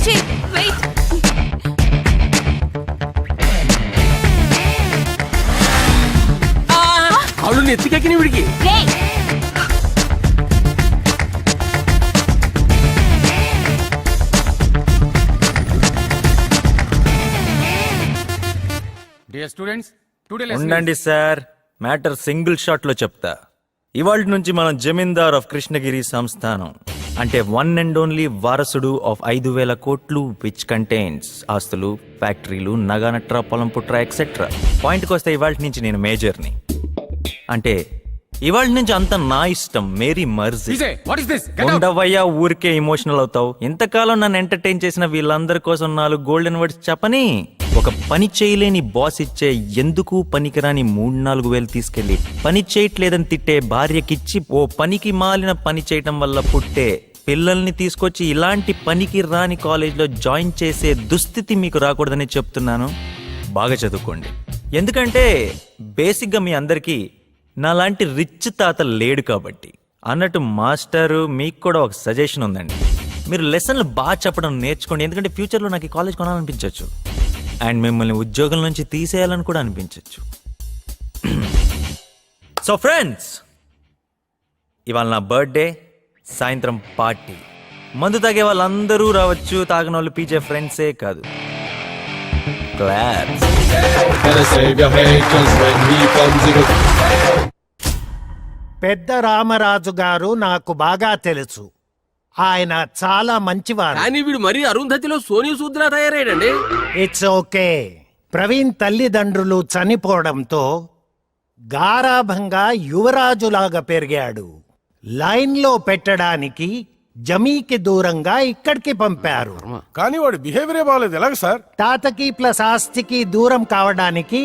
Vijay wait. అవును నెత్తికెక్కిన వీడికి. Dear students, ఉండండి సార్, మ్యాటర్ సింగిల్ షాట్ లో చెప్తా. ఇవాళ నుంచి మనం జమీందార్ ఆఫ్ కృష్ణగిరి సంస్థానం అంటే వన్ అండ్ ఓన్లీ వారసుడు ఆఫ్ 5,000 కోట్లు విచ్ కంటైన్స్ ఆస్తులు, ఫ్యాక్టరీలు, నగానట్రా, పొలం పుట్రా ఎక్సెట్రా. పాయింట్కి వస్తే ఇవాళ నుంచి నేను మేజర్ని. అంటే ఇవాళ నుంచి అంతా నా ఇష్టం, మేరీ మర్జీ. ఉండవయ్యా ఊరికే ఎమోషనల్ అవుతావు. ఇంతకాలం నన్ను ఎంటర్టైన్ చేసిన వీళ్ళందరి కోసం 4 గోల్డెన్ వర్డ్స్ చెప్పని. ఒక పని చేయలేని బాస్ ఇచ్చే ఎందుకు పనికిరాని 3-4 వేలు తీసుకెళ్లి పని చేయట్లేదని తిట్టే భార్యకిచ్చి ఓ పనికి మాలిన పని చేయటం వల్ల పుట్టే పిల్లల్ని తీసుకొచ్చి ఇలాంటి పనికి రాని కాలేజ్లో జాయిన్ చేసే దుస్థితి మీకు రాకూడదని చెప్తున్నాను. బాగా చదువుకోండి. ఎందుకంటే బేసిక్గా మీ అందరికీ నాలాంటి రిచ్ తాత లేడు కాబట్టి. అన్నట్టు మాస్టరు, మీకు కూడా ఒక సజెషన్ ఉందండి. మీరు లెసన్లు బాగా చెప్పడం నేర్చుకోండి. ఎందుకంటే ఫ్యూచర్లో నాకు ఈ కాలేజ్ కొనాలనిపించవచ్చు అండ్ మిమ్మల్ని ఉద్యోగం నుంచి తీసేయాలని కూడా అనిపించవచ్చు. సో ఫ్రెండ్స్, ఇవాళ నా బర్త్డే, సాయంత్రం పార్టీ. మందు తాగే వాళ్ళందరూ రావచ్చు, తాగిన వాళ్ళు పీచే ఫ్రెండ్సే కాదు. పెద్ద రామరాజు గారు నాకు బాగా తెలుసు. ఆయన చాలా మంచివారు. కానీ వీడు మరీ అరుంధతిలో సోనీ సూద్రా తయారయ్యాడండి. It's okay. ప్రవీణ్ తల్లిదండ్రులు చనిపోవడంతో గారాభంగా యువరాజులాగా పెరిగాడు. లైన్లో పెట్టడానికి జమీకి దూరంగా ఇక్కడికి పంపారు. కానీ వాడి బిహేవియరే బాగాలేదు. ఎలాగ సార్? తాతకి ప్లస్ ఆస్తికి దూరం కావడానికి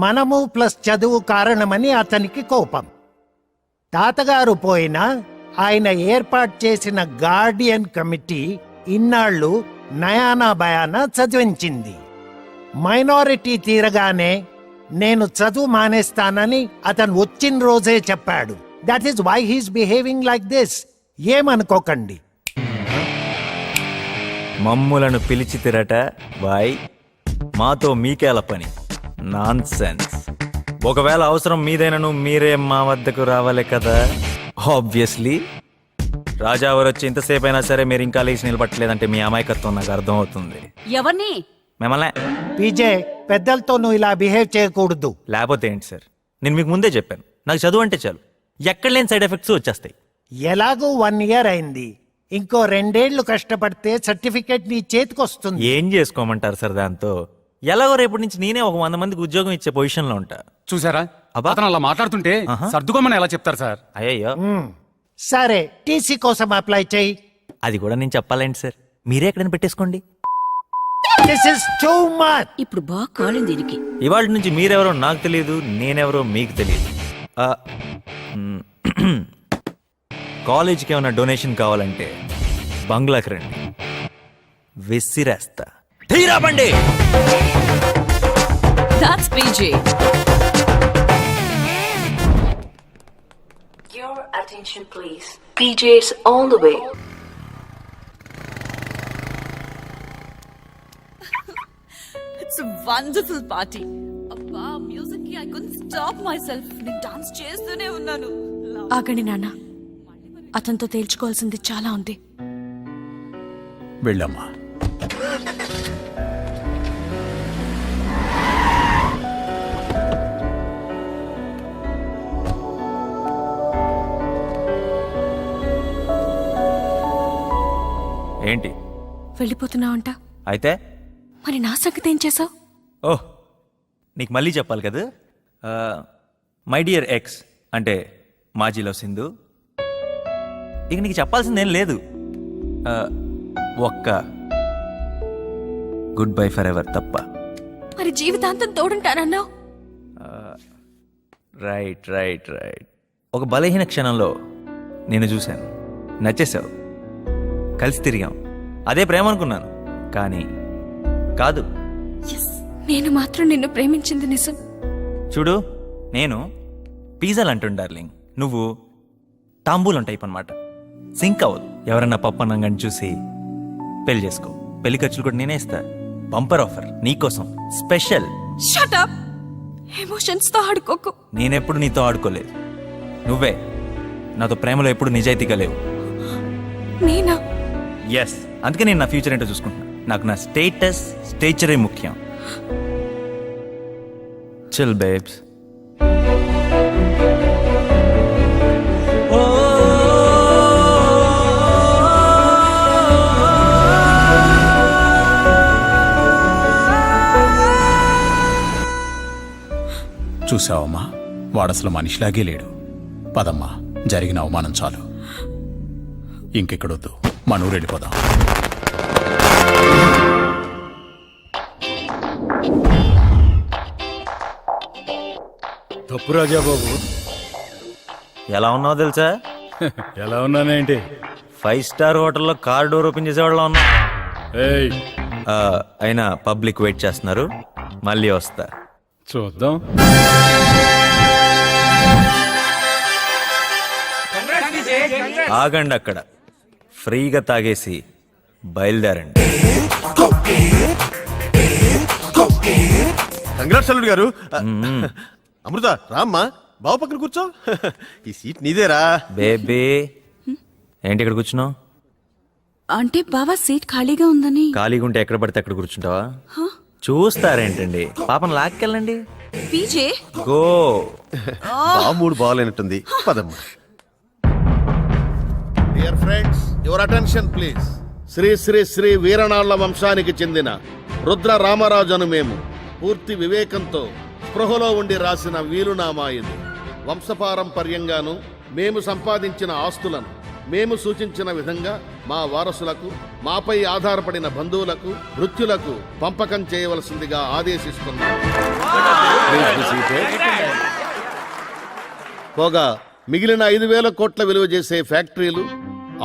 మనము ప్లస్ చదువు కారణమని అతనికి కోపం. తాతగారు పోయినా ఆయన ఏర్పాటు చేసిన గార్డియన్ కమిటీ ఇన్నాళ్లు నయానా భయానా చదివించింది. మైనారిటీ తీరగానే నేను చదువు మానేస్తానని అతను వచ్చిన రోజే చెప్పాడు. That is why he's behaving like this. ఏమనుకోకండి. మమ్ములను పిలిచి తిరట బాయ్, మాతో మీకేల పని? Nonsense. ఒకవేళ అవసరం మీదైనను మీరే మా వద్దకు రావాలి కదా. ఆబ్వియస్లీ రాజా ఎవరు వచ్చి ఇంతసేపు అయినా సరే మీరు ఇంకా లేచి నిలబట్టలేదంటే మీ అమాయకత్వం నాకు అర్థం అవుతుంది. ఎవరిని? మిమ్మల్ని. పీజే, పెద్దలతో నువ్వు ఇలా బిహేవ్ చేయకూడదు. లేకపోతే ఏంటి సార్, నేను మీకు ముందే చెప్పాను, నాకు చదువు అంటే చాలు, ఎక్కడ లేని సైడ్ ఎఫెక్ట్స్ వచ్చేస్తాయి. ఎలాగూ 1 year అయింది. ఇంకో 2 ఏళ్లు కష్టపడితే సర్టిఫికేట్ నీ చేతికొస్తుంది. ఏం చేసుకోమంటారు సార్ దాంతో? ఎలాగో రేపటి నుంచి నేనే ఒక 100 మందికి ఉద్యోగం ఇచ్చే పొజిషన్ లో ఉంటా. చూసారా అతను అలా మాట్లాడుతుంటే సర్దుకోమని ఎలా చెప్తారు సార్? అయ్యయ్యో. సరే, టీసీ కోసం అప్లై చేయి. అది కూడా నేను చెప్పాలండి సార్, మీరే ఎక్కడైనా పెట్టేసుకోండి. This is too much. ఇప్పుడు బాగా కాలింది దీనికి. ఇవాళ నుంచి మీరెవరో నాకు తెలియదు, నేనెవరో మీకు తెలియదు. కాలేజీకి ఏమైనా డొనేషన్ కావాలంటే బంగ్లాకి రండి, విసిరేస్తా. తీరా బండి. That's PJ. Your attention please. PJ's on the way. It's a wonderful party. అబ్బా, మ్యూజిక్ కి I couldn't stop myself. నేను డాన్స్ చేస్తూనే ఉన్నాను. ఆగండి నాన్న, అతనితో తేల్చుకోవాల్సింది చాలా ఉంది. వెళ్ళమ్మా. ఏంటి వెళ్ళిపోతున్నావంట? అయితే మరి నా సంగతి ఏం చేసావు? ఓహ్, నీకు మళ్ళీ చెప్పాలి కదా. మై డియర్ ఎక్స్ అంటే మాజీలో సింధు. ఇక నీకు చెప్పాల్సిందేం లేదు. ఒక్క గుడ్ బై ఫర్ ఎవర్ తప్ప. మరి జీవితాంతం తోడుంటానన్నావు. Right right right. ఒక బలహీన క్షణంలో నేను చూశాను, నచ్చేసావు, కలిసి తిరిగాం, అదే ప్రేమ అనుకున్నాను. కానీ కాదు. నేను మాత్రం నిన్ను ప్రేమించింది నిజం. చూడు, నేను పిజ్జాలు అంటుండు డార్లింగ్, నువ్వు తాంబూలం టైప్ అనమాట. సింక్ అవ్వదు. ఎవరన్నా పప్పన్నంగాని చూసి పెళ్లి చేసుకో. పెళ్లి ఖర్చులు కూడా నేనే ఇస్తా. బంపర్ ఆఫర్ నీకోసం స్పెషల్. Shut up. ఎమోషన్స్ తో ఆడుకోకు. నేనెప్పుడు నీతో ఆడుకోలేదు. నువ్వే నాతో ప్రేమలో ఎప్పుడు నిజాయితీగా లేవు. నేనా? ఎస్, అందుకే నేను నా ఫ్యూచర్ ఏంటో చూసుకుంటున్నా. నాకు నా స్టేచరే ముఖ్యం. Chill babes. చూసావమ్మా, వాడసలు మనిషిలాగే లేడు. పదమ్మా, జరిగిన అవమానం చాలు. ఇంకెక్కడొద్దు, మన ఊరు వెళ్ళిపోదాం. తప్పు రాజా బాబు. ఎలా ఉన్నావో తెలుసా? ఎలా ఉన్నానేంటి? 5 స్టార్ హోటల్లో కార్ డోర్ ఓపెన్ చేసేవాళ్ళ ఉన్నా. ఏయ్, అయినా పబ్లిక్ వెయిట్ చేస్తున్నారు, మళ్ళీ వస్తా. చూద్దాం. ఆగండి అక్కడ, ఫ్రీగా తాగేసి బయలుదేరండి. కంగ్రాట్స్ అల్లుడు గారు. అమృత రామ్మా, బావ పక్కన కూర్చో. ఈ సీట్ నీదేరా. బేబీ ఏంటి ఇక్కడ కూర్చున్నావు? అంటే బావా సీట్ ఖాళీగా ఉందని. ఖాళీగా ఉంటే ఎక్కడ పడితే అక్కడ కూర్చుంటావా? చూస్తారేంటండి, పాపం లాక్కెళ్ళండి. PJ go. బావ మూడు బాగాలేనట్టుంది, పదమ్మా. Dear friends, your attention please. Shri Shri Shri Veeranalla వంశానికి చెందిన రుద్ర రామరాజు అను మేము పూర్తి వివేకంతో స్పృహలో ఉండి రాసిన వీలునామా ఇది. వంశపారంపర్యంగాను మేము సంపాదించిన ఆస్తులను మేము సూచించిన విధంగా మా వారసులకు, మాపై ఆధారపడిన బంధువులకు, వృత్తులకు పంపకం చేయవలసిందిగా ఆదేశిస్తున్నాం. Please be seated. పోగా మిగిలిన 5,000 కోట్ల విలువ చేసే ఫ్యాక్టరీలు,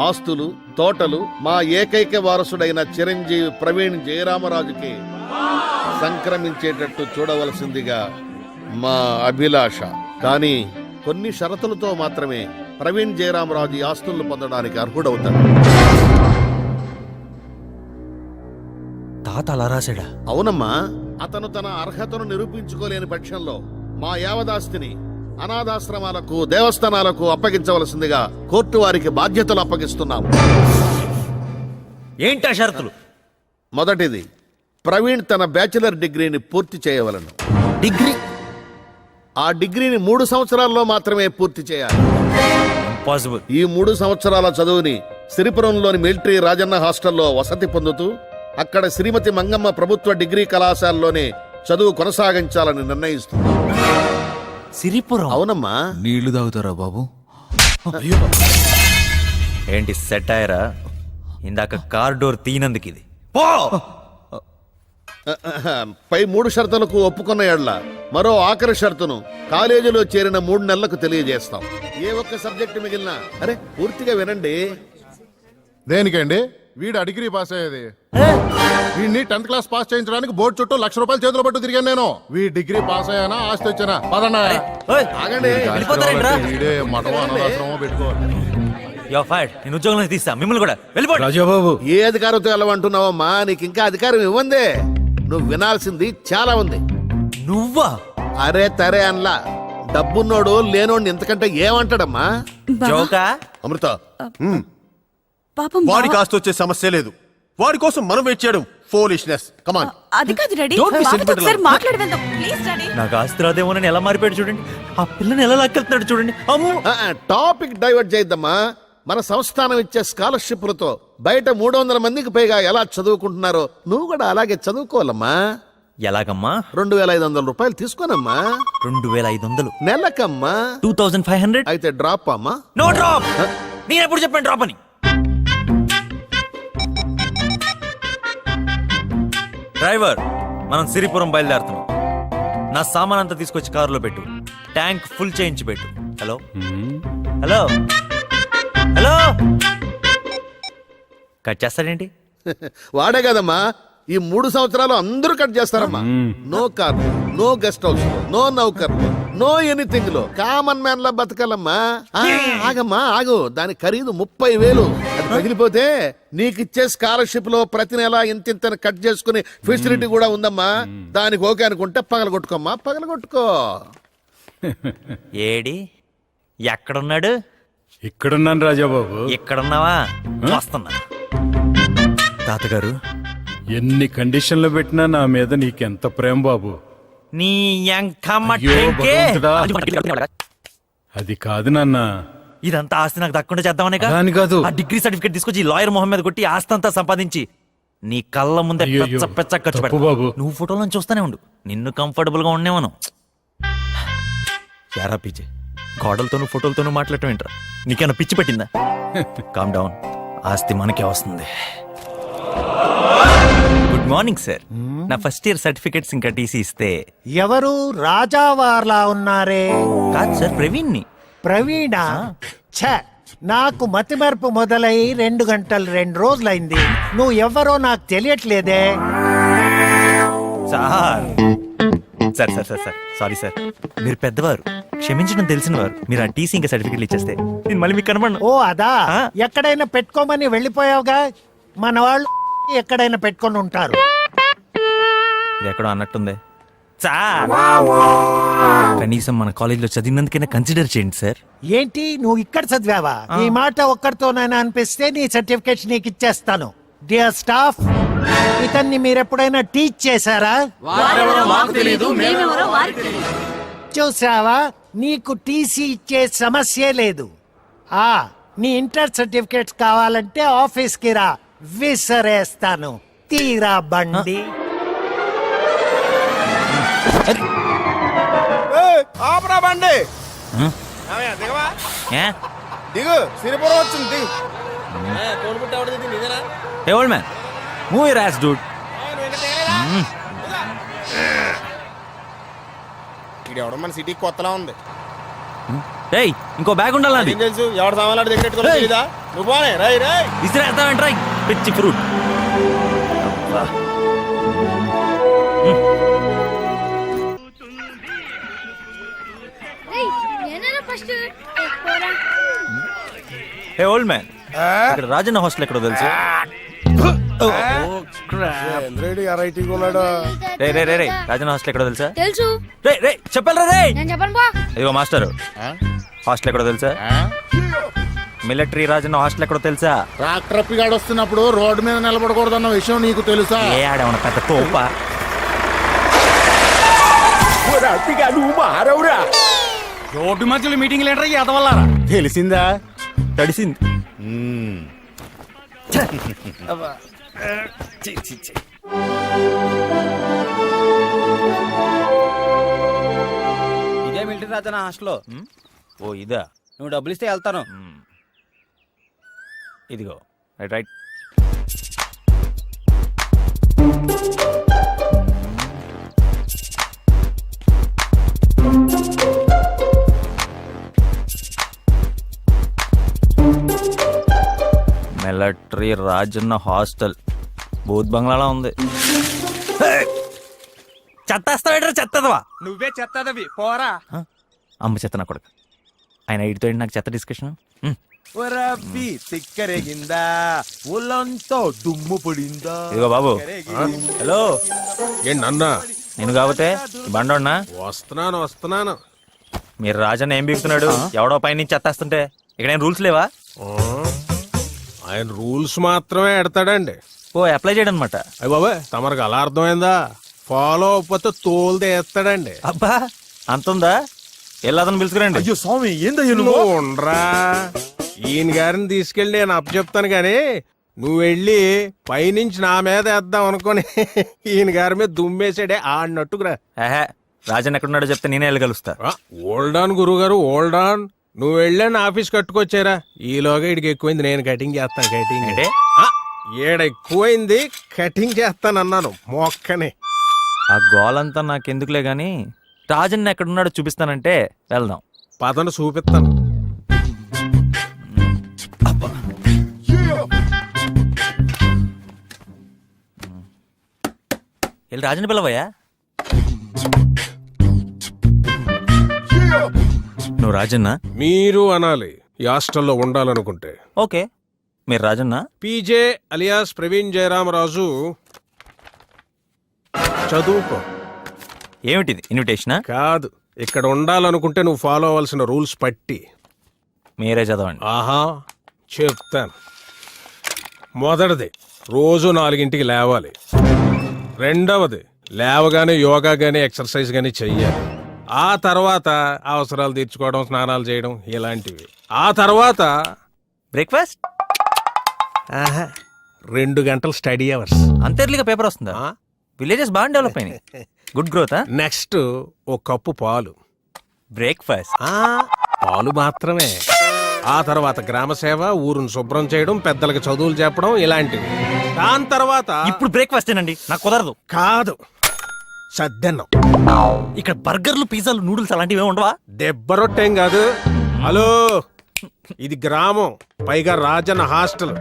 ఆస్తులు, తోటలు మా ఏకైక వారసుడైన చిరంజీవి ప్రవీణ్ జయరామరాజుకి సంక్రమించేటట్టు చూడవలసిందిగా మా అభిలాష. కానీ కొన్ని షరతులతో మాత్రమే ప్రవీణ్ జయరామరాజు ఈ ఆస్తులను పొందడానికి అర్హుడవుతాడు. తాత అలా రాశాడా? అవునమ్మా, అతను తన అర్హతను నిరూపించుకోలేని పక్షంలో మా యావదాస్తిని అనాథాశ్రమాలకు, దేవస్థానాలకు అప్పగించవలసిందిగా కోర్టు వారికి బాధ్యతలు అప్పగిస్తున్నాము. ఏంటా షరతులు? మొదటిది, ప్రవీణ్ తన బ్యాచిలర్ డిగ్రీని పూర్తి చేయవలను. డిగ్రీ? ఆ డిగ్రీని 3 సంవత్సరాల్లో మాత్రమే పూర్తి చేయాలి. ఇంపాసిబుల్. ఈ 3 సంవత్సరాల చదువుని సిరిపురంలోని మిలిటరీ రాజన్న హాస్టల్లో వసతి పొందుతూ అక్కడ శ్రీమతి మంగమ్మ ప్రభుత్వ డిగ్రీ కళాశాలలోనే చదువు కొనసాగించాలని నిర్ణయిస్తుంది. సిరిపురం? అవునమ్మా. నీళ్లు తాగుతారా బాబు? ఏంటి సెట్ అయ్యారా? ఇందాక కార్ డోర్ తీనందుకు ఇది. పో. పై 3 షరతులకు ఒప్పుకున్న ఎడల మరో ఆఖరి షరతును కాలేజీలో చేరిన 3 నెలలకు తెలియజేస్తాం. ఏ ఒక్క సబ్జెక్టు మిగిలినా అరే పూర్తిగా వినండి. దేనికండి? వీడు డిగ్రీ పాస్ అయ్యేది. వీడిని 10th క్లాస్ పాస్ చేయించడానికి బోర్డు చుట్టూ ₹1,00,000 చేతిలో పట్టు తిరిగాను నేను. వీడి డిగ్రీ పాస్ అయ్యానా, ఆస్తి వచ్చానా? పదన్నా. ఓయ్, ఆగండి. వెళ్ళిపోతారేంట్రా? వీడే మఠమో అనాథాశ్రమో పెట్టుకోవాలి. You're fired. నేను ఉద్యోగంలో తీస్తా మిమ్మల్ని కూడా. వెళ్ళిపోండి. రాజాబాబు, ఏ అధికారంతో వెళ్ళమంటున్నావమ్మా? నీకు ఇంకా అధికారం ఇవ్వందే. నువ్వు వినాల్సింది చాలా ఉంది. నువ్వా? అరే తరే అన్లా. డబ్బున్నోడు లేనోడిని ఎంతకంటే ఏమంటాడమ్మా? జోకా? అమృత, పాపం వాడి బావ- కాస్త వచ్చే సమస్య లేదు. వాడి కోసం మనం వెయిట్ చేయడం ఫోలిష్నెస్. కమాన్. అది కాదు డాడీ, Don't be బావతో sentimental. ఒకసారి మాట్లాడి వెళ్దాం ప్లీజ్ డాడీ. నాకు ఆస్తి రాదేమోనని ఎలా మారిపోయాడు చూడండి. ఆ పిల్లని ఎలా లాక్కెళ్తున్నాడు చూడండి. అమ్ము. టాపిక్ డైవర్ట్ చేయద్దమ్మా. మన సంస్థానం ఇచ్చే స్కాలర్షిప్లతో బయట 300 మందికి పైగా ఎలా చదువుకుంటున్నారో నువ్వు కూడా అలాగే చదువుకోవాలమ్మా. ఎలాగమ్మా? 2,500 రూపాయలు తీసుకోనమ్మా. 2,500? నెలకమ్మా. 2,500? అయితే డ్రాప్ అమ్మా. No drop. నేను ఎప్పుడు చెప్పాను డ్రాప్ అని? డ్రైవర్, మనం సిరిపురం బయలుదేరుతున్నాం. నా సామాన్ అంతా తీసుకొచ్చి కారులో పెట్టు. ట్యాంక్ ఫుల్ చేయించి పెట్టు. Hello hello hello. కట్ చేస్తాడేంటి? వాడే కదమ్మా. ఈ 3 సంవత్సరాలు అందరూ కట్ చేస్తారమ్మా. No car, no guest house, no నౌకర్, నో ఎనీథింగ్ లో కామన్ మ్యాన్ లా బతకాలమ్మా. ఆగమ్మా ఆగు. దాని ఖరీదు 30,000. అది పగిలిపోతే నీకు ఇచ్చే స్కాలర్షిప్ లో ప్రతి నెల ఇంత కట్ చేసుకునే ఫెసిలిటీ కూడా ఉందమ్మా. దానికి ఓకే అనుకుంటే పగలగొట్టుకోమ్మా, పగలగొట్టుకో. ఏడి ఎక్కడున్నాడు? ఇక్కడున్నాను రాజాబాబు. ఎక్కడున్నావా? వస్తున్నా. తాతగారు, ఎన్ని కండిషన్లు పెట్టినా నా మీద నీకెంత ప్రేమ బాబు. నీ ఎంకమ్మ అయ్యో, టెంకే. భగవంతుడా. అది కాదు నాన్న. ఇదంతా ఆస్తి నాకు దక్కుండా చేద్దామనే అలా అని కాదు. ఆ డిగ్రీ సర్టిఫికేట్ తీసుకొచ్చి ఈ లాయర్ మొహం మీద కొట్టి ఆస్తి అంతా సంపాదించి నీ కళ్ళ ముందే అయ్యయ్యో, పెచ్చ పెచ్చ ఖర్చు తప్పు పెడతా. బాబు. నువ్వు ఫోటోలను చూస్తానే ఉండు, నిన్ను కంఫర్టబుల్ గా ఉండేవను. యారా పిచ్చి, గోడలతోనూ ఫోటోలతోనూ మాట్లాడటం ఏంట్రా? నీకేమైనా పిచ్చి పట్టిందా? కామ్ డౌన్, ఆస్తి మనకే వస్తుంది. Good morning sir. నా ఫస్ట్ ఇయర్ సర్టిఫికేట్స్ ఇంకా టీసీ ఇస్తే. ఎవరు రాజావార్లా ఉన్నారే? కాదు సార్, ప్రవీణ్ ని. ప్రవీణ? ఛ, నాకు మతిమరుపు మొదలై 2 గంటలు 2 రోజులైంది. నువ్వు ఎవరో నాకు తెలియట్లేదే. Sir sir sir sir sir sorry sir, మీరు పెద్దవారు, క్షమించడం తెలిసిన వారు. మీరు ఆ టీసీ ఇంకా సర్టిఫికెట్లు ఇచ్చేస్తే నేను మళ్ళీ మీకు కనబడను. ఓ అదా, ఆ? ఎక్కడైనా పెట్టుకోమని వెళ్ళిపోయావుగా. మన వాళ్ళు ఎక్కడైనా పెట్టుకొని ఉంటారు. ఇది ఎక్కడో అన్నట్టుంది సార్. కనీసం మన కాలేజీలో చదివినందుకైనా కన్సిడర్ చేయండి సార్. ఏంటి, నువ్వు ఇక్కడ చదివావా? ఈ మాట ఒక్కరితోనైనా అనిపిస్తే నీ సర్టిఫికేట్స్ నీకు ఇచ్చేస్తాను. డియర్ స్టాఫ్, ఇతన్ని మీరెప్పుడైనా టీచ్ చేశారా? చూసావా, నీకు టీసీ ఇచ్చే సమస్యే లేదు. నీ ఇంటర్ సర్టిఫికేట్స్ కావాలంటే ఆఫీస్కి రా, విసరేస్తాను. తీరా బండి. ఆపరా బండి. ఏ? దిగు, సిరిపురం వచ్చింది. Hey old man, move your ass, dude. ఎవడ మన సిటీ కొత్తలా ఉంది. Hey, ఇంకో బ్యాగ్ ఉండాలి నాది. ఏం తెలుసు ఎవడ సామాన్లు దగ్గర పెట్టుకోలేదు తెలీదా? నువ్వు పోనే రై రై. ఇసిరేస్తావేంట్రా పిచ్చి ఫ్రూట్. హే ఓల్డ్ మ్యాన్, ఇక్కడ రాజన్న హాస్టల్ ఎక్కడో తెలుసు? రే రే రే రే, రాజన్న హాస్టల్ ఎక్కడో తెలుసా? తెలుసు. రే రే చెప్పాలరా రే. నేను చెప్పను బా. ఇదిగో మాస్టర్, హాస్టల్ ఎక్కడో తెలుసా? మిలిటరీ రాజన్న హాస్టల్ ఎక్కడో తెలుసా? ట్రాక్టర్ అప్పిగాడు వస్తున్నప్పుడు రోడ్డు మీద నిలబడకూడదన్న విషయం నీకు తెలుసా? ఏ ఆడేమన్నా పెద్ద తోప? రోడ్డు మధ్యలో మీటింగ్ లీడర్ ఎదవల్లారా. తెలిసిందా? తడిసింది. ఇదే మిలిటరీ రాజన హాస్టల్లో. ఓ ఇదా? నువ్వు డబ్బులు ఇస్తే వెళ్తాను. ఇదిగో right right. Military Rajanna hostel booth బంగ్లాలో ఉంది. చెత్తేస్తావేట్రా, చెత్తదవా? నువ్వే చెత్తదవి పోరా. అమ్మ చెత్త నా కొడుకు. ఆయన ఇడితో నాకు చెత్త డిస్కషన్. రబ్బి తిక్కరేగిందా, ఒళ్ళంతా దుమ్ము పడిందా. ఇదిగో బాబు. హలో, ఏంటన్నా? నేను కాకపోతే బండోడ్నా? వస్తున్నాను. మీరు రాజన్న ఏం బీగుతున్నాడు? ఎవడో పైన చెత్తేస్తుంటే ఇక్కడ ఏం రూల్స్ లేవా? ఆయన రూల్స్ మాత్రమే ఎడతాడండి. ఓ అప్లై చేయడం అనమాట. అయ్య బాబా, తమరికి అలా అర్థమైందా? ఫాలో అవ్వకపోతే తోలు తీస్తాడండి. అబ్బా అంతుందా? వెళ్ళదని పిలుచుకురండి. అయ్యో స్వామి, నువ్వు ఉండరా, ఈయన గారిని తీసుకెళ్ళి నేను అప్పు చెప్తాను గాని నువ్వు వెళ్ళి పైనుంచి నా మీద వేద్దాం అనుకోని ఈయన గారి మీద దుమ్మేసాడే ఆడినట్టుకురా. ఏహే, రాజన్ ఎక్కడున్నాడో చెప్తే నేనే వెళ్ళి కలుస్తా. ఓల్డ్ ఆన్ గురువు గారు, ఓల్డ్ ఆన్. నువ్వు వెళ్ళాను ఆఫీస్ కట్టుకొచ్చారా, ఈలోగా ఇడికి ఎక్కువైంది, నేను కటింగ్ చేస్తాను. కటింగ్ అంటే ఈడ ఎక్కువైంది, కటింగ్ చేస్తానన్నాను మొక్కని. ఆ గోలంతా నాకెందుకులే గాని రాజన్ ఎక్కడున్నాడో చూపిస్తానంటే వెళ్దాం. పదను చూపిస్తాను. వెళ్ళి రాజన్ పిల్లవయ్యా. నువ్వు రాజన్నా? మీరు అనాలి ఈ హాస్టల్లో ఉండాలనుకుంటే. ఓకే, మీరు రాజన్నా? PJ alias Praveen Jayaramaraju. చదువుకో. ఏమిటిది, ఇన్విటేషనా? కాదు, ఇక్కడ ఉండాలనుకుంటే నువ్వు ఫాలో అవ్వాల్సిన రూల్స్ పట్టి. మీరే చదవండి. ఆహా, చెప్తాను. మొదటిది, రోజు 4 లేవాలి. రెండవది, లేవగానే యోగా గానీ ఎక్సర్సైజ్ గానీ చెయ్యాలి. ఆ తర్వాత అవసరాలు తీర్చుకోవడం, స్నానాలు చేయడం ఇలాంటివి. ఆ తర్వాత బ్రేక్ఫాస్ట్? 2 గంటలు స్టడీ అవర్స్. అంత ఎర్లీగా పేపర్ వస్తుందా? విలేజెస్ బాగా డెవలప్ అయినాయి. Good growth. నెక్స్ట్, ఓ కప్పు పాలు. బ్రేక్ఫాస్ట్? పాలు మాత్రమే. ఆ తర్వాత గ్రామ సేవ, ఊరును శుభ్రం చేయడం, పెద్దలకు చదువులు చెప్పడం ఇలాంటివి. దాని తర్వాత ఇప్పుడు బ్రేక్ఫాస్ట్ ఏనండి, నాకు కుదరదు. కాదు, సద్దన్నం. ఇక్కడ బర్గర్లు, పిజ్జాలు, నూడిల్స్ అలాంటివి ఏమి ఉండవా? దెబ్బరొట్టేం కాదు. హలో, ఇది గ్రామం, పైగా రాజన్న హాస్టల్.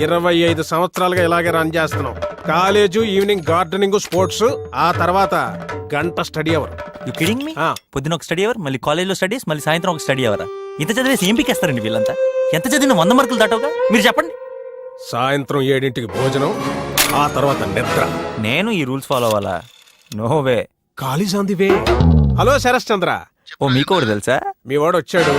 25 సంవత్సరాలుగా ఇలాగే రన్ చేస్తున్నాం. కాలేజు, ఈవినింగ్ గార్డెనింగ్, స్పోర్ట్స్, ఆ తర్వాత గంట study hour. You kidding me? పొద్దున ఒక స్టడీ అవర్, మళ్ళీ కాలేజ్లో స్టడీస్, మళ్ళీ సాయంత్రం ఒక స్టడీ అవరా? ఇంత చదివేసి ఏం పీకేస్తారండి వీళ్ళంతా? ఎంత చదివిన 100 మార్కులు దాటవుగా? మీరు చెప్పండి. సాయంత్రం 7 భోజనం, ఆ తర్వాత నిద్ర. నేను ఈ రూల్స్ ఫాలో అవ్వాలా? No way. College on the way. Hello Sharath Chandra. ఓ, మీకు ఒకటి తెలుసా? మీ వాడు వచ్చాడు.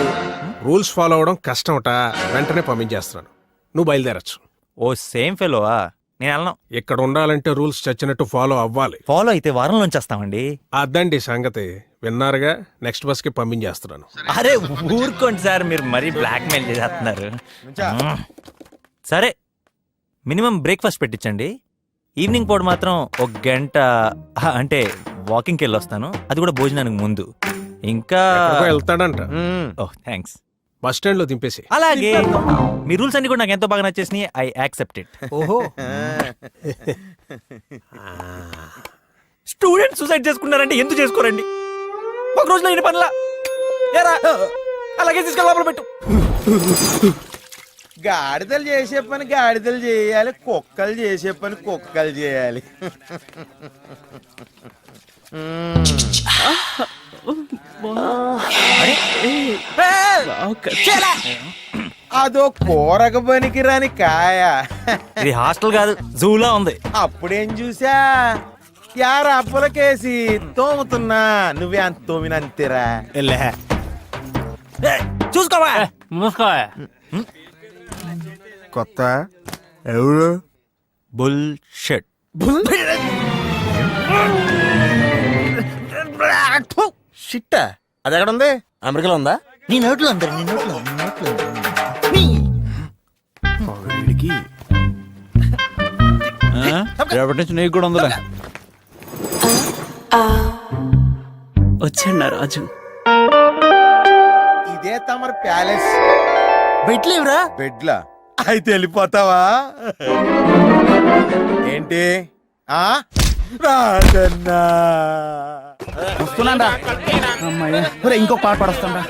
రూల్స్ ఫాలో అవడం కష్టమట, వెంటనే పంపించేస్తున్నాను. నువ్వు బయలుదేరచ్చు. ఓ, సేమ్ ఫెలోవా? నేను వెళ్ళను. ఇక్కడ ఉండాలంటే రూల్స్ చచ్చినట్టు ఫాలో అవ్వాలి. ఫాలో అయితే వారంలోంచి వస్తామండి. అదండి సంగతి. విన్నారుగా, నెక్స్ట్ బస్ కి పంపించేస్తున్నాను. అరే ఊరుకోండి సార్, మీరు మరీ బ్లాక్ మెయిల్ చేస్తున్నారు. సరే, మినిమం బ్రేక్ఫాస్ట్ పెట్టించండి. ఈవినింగ్ పూట మాత్రం 1 గంట అంటే వాకింగ్కి వెళ్ళి వస్తాను, అది కూడా భోజనానికి ముందు. ఇంకా ఎక్కడికో వెళ్తాడంట. ఓహ్, థ్యాంక్స్. బస్ స్టాండ్ లో దింపేసి. అలాగే. మీ రూల్స్ అన్ని కూడా నాకు ఎంతో బాగా నచ్చేసినాయి. I accept it. ఓహో. స్టూడెంట్ సూసైడ్ చేసుకున్నారంటే ఎందుకు చేసుకోరండి? ఒక రోజులో అయిన పనులా ఏరా? అలాగే తీసుకెళ్ళి లోపల పెట్టు. గాడిదలు చేసే పని గాడిదలు చేయాలి, కుక్కలు చేసే పని కుక్కలు చేయాలి. అదో కూరక పనికి రాని కాయ. ఇది హాస్టల్ కాదు, జూలా ఉంది. అప్పుడేం చూసా, యార అప్పులకేసి తోముతున్నా, నువ్వే అంత తోమినంతేరా. చూసుకోవా? కొత్త ఎవడు? బుల్ షెట్. షిట్ట అది ఎక్కడ ఉంది? అమెరికాలో ఉందా? నీ నోట్లో అందరు, నీ నోట్లో, నీ నోట్లో. రేపటి నుంచి నీకు కూడా ఉందిలే. వచ్చాడు రాజు. ఇదే తమరు ప్యాలెస్. బెడ్లేవురా? బెడ్లా? అయితే వెళ్ళిపోతావా ఏంటి? ఆ రాజన్నా వస్తున్నాడా? ఇంకో పాట పడొస్తాడా?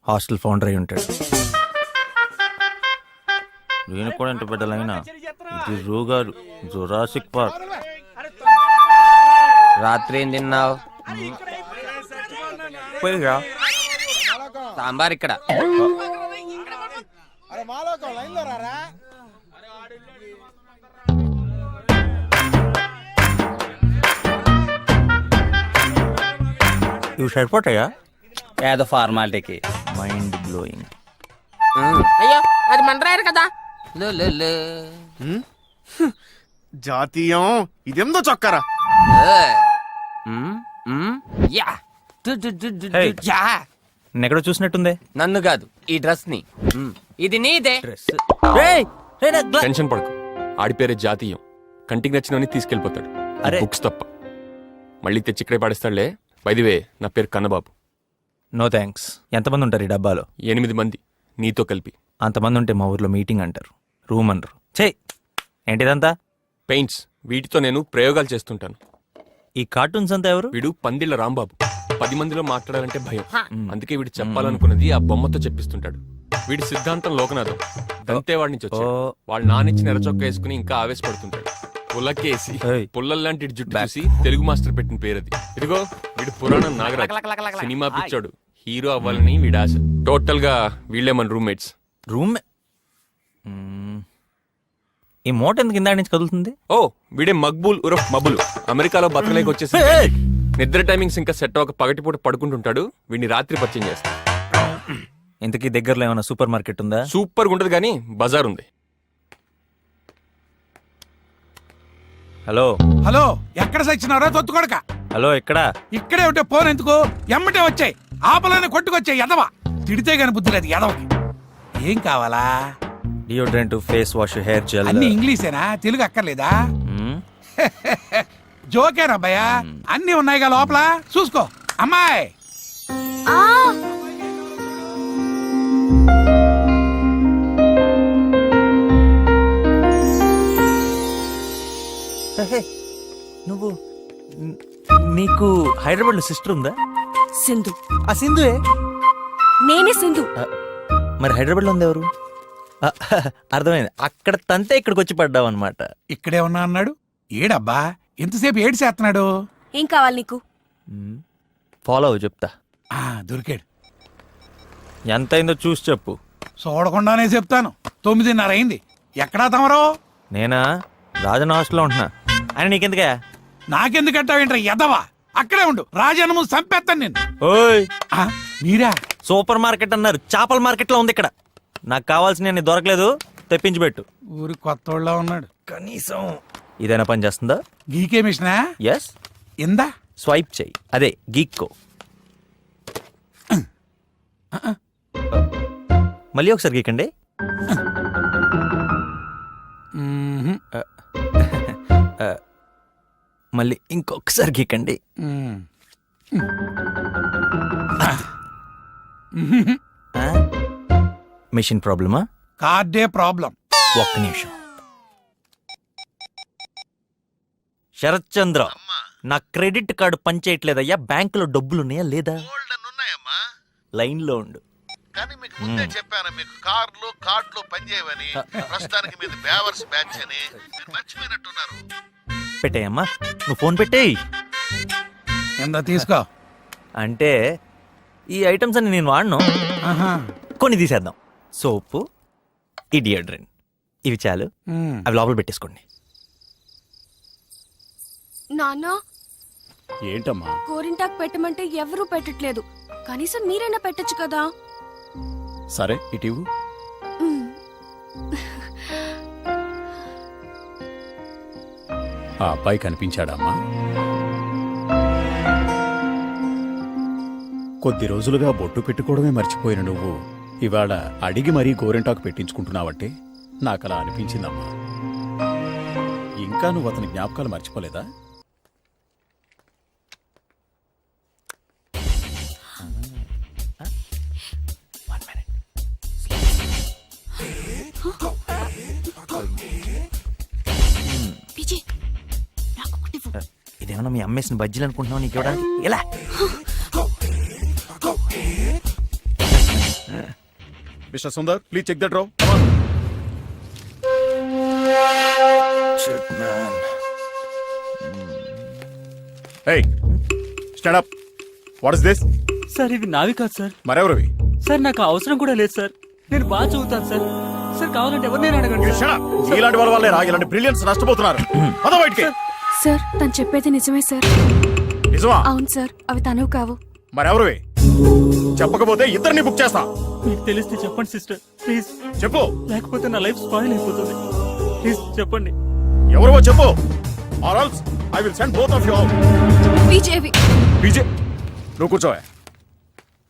హాస్టల్ ఫౌండర్ అయి ఉంటాడు. నేను కూడా ఇంత బిడ్డలైనా ఇది రూగారు జురాసిక్ పార్క్. రాత్రి ఏం తిన్నావు? సాంబార్ ఇక్కడ. ఇవి సరిపోతాయా? ఏదో ఫార్మాలిటీకి. Mind blowing. అయ్యో, అది మండరాయరు కదా. జాతీయం ఇదేందో చొక్కరా. ఎక్కడో చూసినట్టుంది. నన్ను కాదు, ఈ డ్రెస్ ని. ఇది నీదే. టెన్షన్ పడకు, ఆడి పేరే జాతీయం. కంటికి నచ్చినవని తీసుకెళ్ళిపోతాడు, బుక్స్ తప్ప. మళ్ళీ తెచ్చి ఇక్కడే పాడేస్తాడులే. బైదివే, నా పేరు కన్నబాబు. No thanks. ఎంతమంది ఉంటారు ఈ డబ్బాలో? 8 మంది, నీతో కలిపి. అంతమంది ఉంటే మా ఊర్లో మీటింగ్ అంటారు, రూమ్ అనరు. చే ఏంటిదంతా? పెయింట్స్, వీటితో నేను ప్రయోగాలు చేస్తుంటాను. ఈ కార్టూన్స్ అంతా ఎవరు? వీడు పందిళ్ళ రాంబాబు. 10 మందిలో మాట్లాడాలంటే భయం, అందుకే వీడు చెప్పాలనుకున్నది ఆ బొమ్మతో చెప్పిస్తుంటాడు. వీడి సిద్ధాంతం లోకనాథం. దంతేవాడి నుంచి వచ్చాడు. వాళ్ళ నానిచ్చిన ఎర్రచొక్క వేసుకుని ఇంకా ఆవేశపడుతుంటాడు. పుల్లకేసి పుల్లల్లాంటి జుట్టు చూసి తెలుగు మాస్టర్ పెట్టిన పేరది. ఇదిగో వీడు పురాణం నాగరాజ్, సినిమా పిచ్చాడు. హీరో అవ్వాలని వీడి ఆశ. టోటల్ గా వీళ్ళే మన రూమ్మేట్స్. రూమ్ ఈ మోట ఎందుకు ఇందాక నుంచి కదులుతుంది? ఓ వీడే మక్బూల్ ఉరఫ్ మబులు. అమెరికాలో బతకలేక వచ్చేసి నిద్ర టైమింగ్స్ ఇంకా సెట్ అవ్వక పగటిపూట పడుకుంటుంటాడు. వీడిని రాత్రి పరిచయం చేస్తా. ఇంతకీ దగ్గరలో ఏమైనా సూపర్ మార్కెట్ ఉందా? సూపర్ గా ఉంటది కానీ బజార్ ఉంది. హలో హలో, ఎక్కడ సచ్చినారో తొత్తుకొడక. హలో ఎక్కడా? ఇక్కడే ఉంటే ఫోన్ ఎందుకు? ఎమ్మటే వచ్చాయి, ఆపలని కొట్టుకొచ్చాయి. ఎదవా తిడితే గాని బుద్ధి లేదు ఎదవకి. ఏం కావాలా? Deodorant, face wash, hair gel. అన్ని ఇంగ్లీషేనా, తెలుగు అక్కర్లేదా? జోకేనబ్బాయా, అన్ని ఉన్నాయిగా లోపల, చూసుకో. అమ్మాయి నువ్వు నీకు హైదరాబాద్ లో సిస్టర్ ఉందా? సింధు. ఆ సింధువే. నేనే సింధు. మరి హైదరాబాద్ లో ఉంది ఎవరు? అర్థమైంది, అక్కడ తంతే ఇక్కడికి వచ్చి పడ్డావు అనమాట. ఇక్కడే ఉన్నా అన్నాడు. ఏడబ్బా ఎంతసేపు ఏడు చేస్తున్నాడు? ఏం కావాలి నీకు? ఫాలో అవ్వు, చెప్తా. దొరికాడు. ఎంత అయిందో చూసి చెప్పు. చూడకుండానే చెప్తాను. 9:30 అయింది. ఎక్కడా తమరో? నేనా రాజన్ హాస్టల్లో ఉంటున్నా. అని నీకెందుకే? నాకెందుకంటావేంట్రా ఎదవా? అక్కడే ఉండు, రాజన్నము చంపేస్తాను నేను. ఓయ్ మీరా? సూపర్ మార్కెట్ అన్నారు, చేపల మార్కెట్ లో ఉంది ఇక్కడ. నాకు కావాల్సిన దొరకలేదు, తెప్పించి పెట్టు. ఊరి కొత్తోళ్ళ ఉన్నాడు. కనీసం ఇదైనా పని చేస్తుందా? గీకే మిషనా? ఎస్. ఇందా స్వైప్ చెయ్యి, అదే గీక్కో. మళ్ళీ ఒకసారి గీకండి. మళ్ళీ ఇంకొకసారి గీకండి. మిషన్ ప్రాబ్లమా? కార్డే ప్రాబ్లం. ఒక్క నిమిషం. శరత్ చంద్ర, నా క్రెడిట్ కార్డు పనిచేయట్లేదయ్యా. బ్యాంకులో డబ్బులున్నాయా లేదా? ఉన్నాయమ్మా, లైన్ లో ఉండు. కానీ మీకు ముందే చెప్పాను, మీకు కార్లు కార్డులు పనిచేయవని. ప్రస్తుతానికి మీది బేవర్స్ బ్యాచ్ అని మీరు మర్చిపోయినట్టున్నారు. పెట్టేయమ్మా, నువ్వు ఫోన్ పెట్టేయి. ఎంత తీసుకో. అంటే ఈ ఐటమ్స్ అన్ని నేను వాడను, కొన్ని తీసేద్దాం. సోపు, ఈ డియోడ్రెంట్, ఇవి చాలు. అవి లోపల పెట్టేసుకోండి. నాన్న, ఏంటమ్మా? గోరింటాకు పెట్టమంటే ఎవరూ పెట్టట్లేదు. కనీసం మీరైనా పెట్టొచ్చు కదా. సరే ఇటు. ఆ అబ్బాయి కనిపించాడమ్మా? కొద్ది రోజులుగా బొట్టు పెట్టుకోవడమే మర్చిపోయిన నువ్వు ఇవాళ అడిగి మరీ గోరెంటాకు పెట్టించుకుంటున్నావంటే నాకలా అనిపించిందమ్మా. ఇంకా నువ్వు అతని జ్ఞాపకాలు మర్చిపోలేదా? ఇదేమన్నా మీ అమ్మేసిన బజ్జీలు అనుకుంటున్నావు నీకు ఇవ్వడానికి? ఎలా? Mister Sundar, please check that row. Hey, stand up. What is this? Sir ఇవి నావి కాదు సార్. మరెవరివి? సార్ నాకు అవసరం కూడా లేదు సార్. నేను బాగా చదువుతాను సార్. సార్ కావాలంటే ఎవరినైనా అడగండి. ఇలాంటి వాళ్ళ వల్లే ఇలాంటి బ్రిలియన్స్ నష్టపోతున్నారు. పద బయటికి. సార్ తను చెప్పేది నిజమే సార్. నిజమా? అవును సార్, అవి తనవు కావు. మరెవరివి? చెప్పకపోతే ఇద్దరిని బుక్ చేస్తా. మీకు తెలిస్తే చెప్పండి సిస్టర్, ప్లీజ్. చెప్పు, లేకపోతే నా లైఫ్ స్పాయిల్ అయిపోతుంది. ప్లీజ్ చెప్పండి. ఎవరో చెప్పు, or else I will send both of you out. Vijay. Vijay, నువ్వు కూర్చోవే.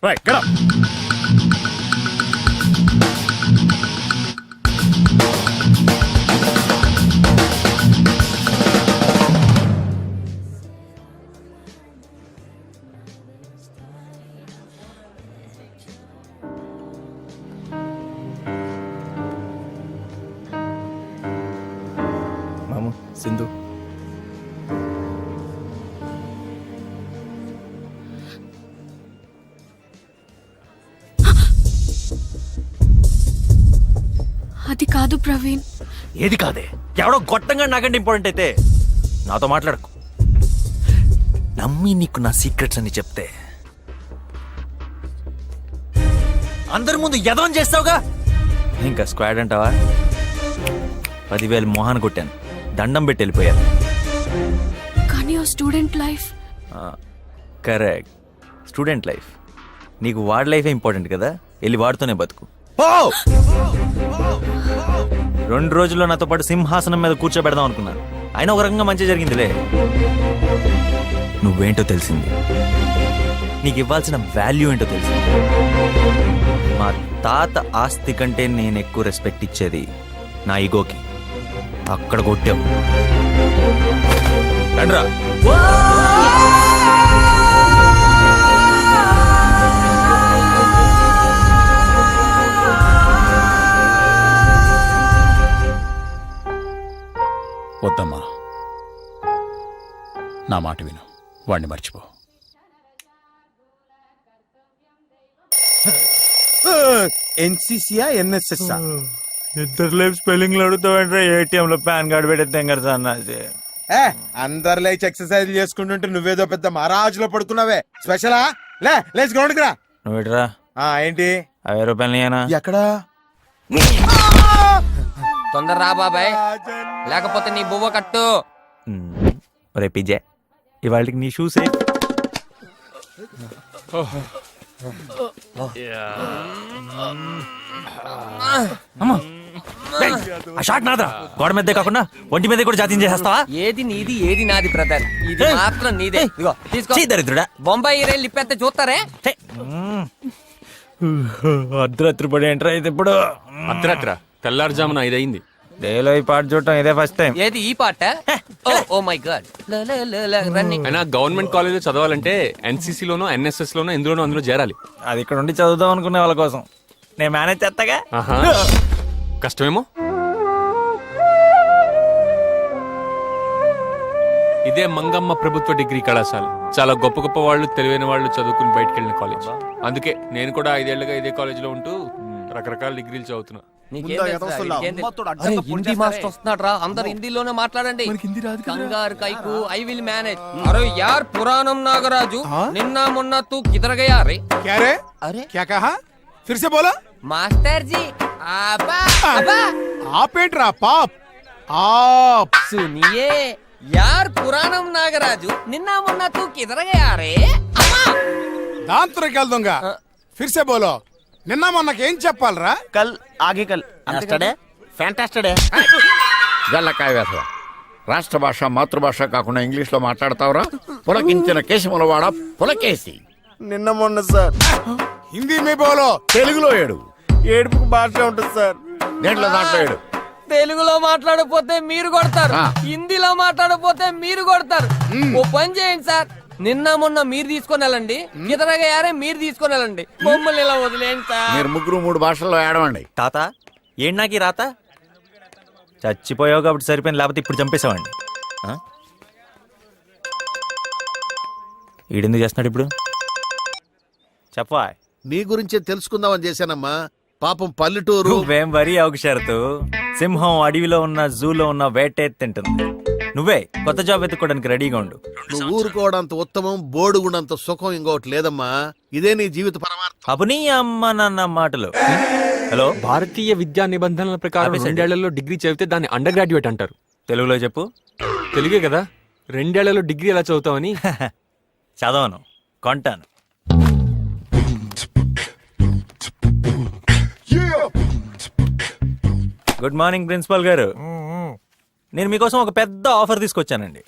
Right, get up. మాము, సింధు. అది కాదు ప్రవీణ్. ఏది కాదే? ఎవడో గొట్టంగా నాకంటే ఇంపార్టెంట్ అయితే నాతో మాట్లాడకు. నమ్మి నీకు నా సీక్రెట్స్ అని చెప్తే అందరి ముందు ఎదవం చేస్తావుగా. ఇంకా స్క్వాడ్ అంటావా? 10,000 మోహన్ కొట్టాను, దండం పెట్టి వెళ్ళిపోయాను. కానీ ఆ student life. Correct, student life. నీకు వాడి లైఫే ఇంపార్టెంట్ కదా, వెళ్ళి వాడితోనే బతుకు. 2 రోజుల్లో నాతో పాటు సింహాసనం మీద కూర్చోబెడదాం అనుకున్నాను, అయినా ఒక రకంగా మంచి జరిగిందిలే. నువ్వేంటో తెలిసింది, నీకు ఇవ్వాల్సిన వాల్యూ ఏంటో తెలిసింది. మా తాత ఆస్తి కంటే నేను ఎక్కువ రెస్పెక్ట్ ఇచ్చేది నా ఈగోకి. అక్కడ కొట్టావు. రండ్రా. వద్దమ్మా, నా మాట విను, వాడిని మర్చిపో. ఎన్సీసీయా ఎన్ఎస్ఎస్? ఇద్దరు లైఫ్ స్పెల్లింగ్ అడుగుతావంటే ఏటీఎం లో పాన్ కార్డు పెట్టేద్దాం కదా అన్నది. అందరు లేచి ఎక్సర్సైజ్ చేసుకుంటుంటే నువ్వేదో పెద్ద మహారాజులో పడుకున్నావే. స్పెషలా? లేచి గ్రౌండ్కి రా. నువ్వు ఎటురా? ఏంటి 50 రూపాయలు ఎక్కడా? తొందర రా బాబాయ్, లేకపోతే నీ బువ్వ కట్టు. రే పిజ్జా, ఇవాళకి నీ షూస్ షాట్ నాదా. గోడ మీదే కాకుండా ఒంటి మీద కూడా జాతీయం చేసేస్తావా? ఏది నీది ఏది నాది బ్రదర్, ఇది మాత్రం నీదే. ఇదిగో తీసుకో. దరిద్రుడా, బొంబాయి రైలు ఇప్పేస్తే చూస్తారే. అర్ధరాత్రి పడి ఎంటర్ అయితే ఇప్పుడు అర్ధరాత్ర తెల్లారుజామున 5 అయింది. డేలో ఈ పాట చూడటం ఇదే ఫస్ట్ టైం. ఏది ఈ పాట? Oh my God. రన్నింగ్. అయినా గవర్నమెంట్ కాలేజ్ చదవాలంటే ఎన్సీసీ లోనో ఎన్ఎస్ఎస్ లోనో ఎందులోనో అందులో చేరాలి. అది ఇక్కడ ఉండి చదువుదాం అనుకునే వాళ్ళ కోసం నేను మేనేజ్ చేస్తాగా. ఆహా, కష్టమేమో. ఇదే మంగమ్మ ప్రభుత్వ డిగ్రీ కళాశాల. చాలా గొప్ప గొప్ప వాళ్ళు, తెలివైన వాళ్ళు చదువుకుని బయటకు వెళ్ళిన కాలేజ్. అందుకే నేను కూడా 5 ఏళ్లుగా ఇదే కాలేజ్ లో ఉంటూ రకరకాల డిగ్రీలు చదువుతున్నా. హిందీ మాస్టర్ వస్తున్నాడు రా, అందరు హిందీలోనే మాట్లాడండి. కంగారు కైకు ఐ విల్ మేనేజ్. అరే యార్ పురాణం నాగరాజు, నిన్న మొన్న తూ కిదర్ గయా రే. क्या रे? అరే क्या कहा? फिर से बोला. మాస్టర్ జీ అబ్బా అబ్బా आप ఏంట్రా పాప్? आप సునియే యార్ పురాణం నాగరాజు, నిన్న మొన్న తూ కిదర్ గయా రే. దాంతో దొంగ. फिर से बोलो. నిన్న మొన్నకేం చెప్పాలరా? కల్ ఆగే కల్ ఫ్యాంటాస్టడే. గల్లకాయ వేసవ రాష్ట్ర భాష మాతృభాష కాకుండా ఇంగ్లీష్ లో మాట్లాడతావురా? పులకించిన కేశములవాడ పులకేసి. నిన్న మొన్న సార్. హిందీ మీ బోలో. తెలుగులో ఏడు. ఏడుపుకు భాష ఉంటుంది సార్. దేంట్లో దాంట్లో ఏడు. తెలుగులో మాట్లాడకపోతే మీరు కొడతారు, హిందీలో మాట్లాడకపోతే మీరు కొడతారు. ఓ పని చేయండి సార్, నిన్న మొన్న మీరు తీసుకొని వెళ్ళండి, ఇతరగా యారే మీరు తీసుకొని వెళ్ళండి, మమ్మల్ని ఇలా వదిలేండి సార్. మీరు 3 భాషల్లో ఏడవండి. తాత ఏంటి నాకు ఈ రాత? చచ్చిపోయావు కాబట్టి సరిపోయింది, లేకపోతే ఇప్పుడు చంపేశావండి. ఈడెందుకు చేస్తున్నాడు ఇప్పుడు? చెప్పా. నీ గురించే తెలుసుకుందామని చేశానమ్మా. పాపం పల్లెటూరు. నువ్వేం వరి అవక షరతు. సింహం అడవిలో ఉన్న జూలో ఉన్న వేటే తింటుంది. నువ్వే కొత్త జాబ్ వెతుక్కోవడానికి రెడీగా ఉండు. నువ్వు ఊరుకోవడంత ఉత్తమం, బోడుగుడంత సుఖం ఇంకోటి లేదమ్మా. ఇదే నీ జీవిత పరమార్థం. అప్పుడు అమ్మ నాన్న మాటలు. హలో, భారతీయ విద్యా నిబంధనల ప్రకారం 2 ఏళ్లలో డిగ్రీ చదివితే దాన్ని అండర్ గ్రాడ్యుయేట్ అంటారు. తెలుగులో చెప్పు. తెలుగే కదా. 2 ఏళ్లలో డిగ్రీ ఎలా చదువుతావని. చదవను, కొంటాను. గుడ్ మార్నింగ్ ప్రిన్సిపాల్ గారు. నేను మీకోసం ఒక పెద్ద ఆఫర్ తీసుకొచ్చానండి.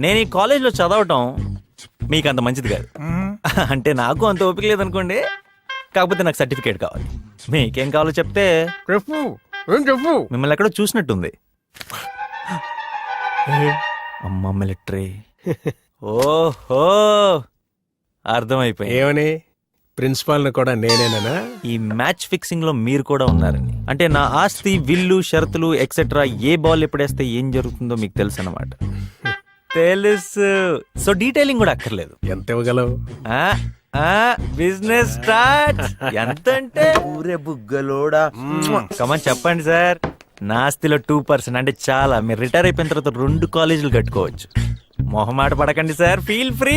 నేను ఈ కాలేజ్లో చదవటం మీకు అంత మంచిది కాదు. అంటే నాకు అంత ఓపిక లేదనుకోండి, కాకపోతే నాకు సర్టిఫికేట్ కావాలి. మీకేం కావాలో చెప్తే చెప్పు. ఏం చెప్పు. మిమ్మల్ని ఎక్కడో చూసినట్టుంది. అమ్మ మిలిటరీ. ఓహో, అర్థమైపోయింది. ఏమని? ప్రిన్సిపాల్ కూడా నేనేనా? ఈ మ్యాచ్ ఫిక్సింగ్ లో మీరు కూడా ఉన్నారని. అంటే నా ఆస్తి, విల్లు, షరతులు ఎక్సెట్రా, ఏ బాల్ ఎప్పుడేస్తే ఏం జరుగుతుందో మీకు తెలుసు అన్నమాట. తెలుసు. సో డీటెయిలింగ్ కూడా అక్కర్లేదు. ఎంత ఇవ్వగలవు? Business start. ఎంత అంటే ఊరే బుగ్గలోడా. కమన్ చెప్పండి సార్. నా ఆస్తిలో 2% అంటే చాలా. మీరు రిటైర్ అయిపోయిన తర్వాత 2 కాలేజీలు కట్టుకోవచ్చు. మొహమాట పడకండి సార్, ఫీల్ ఫ్రీ.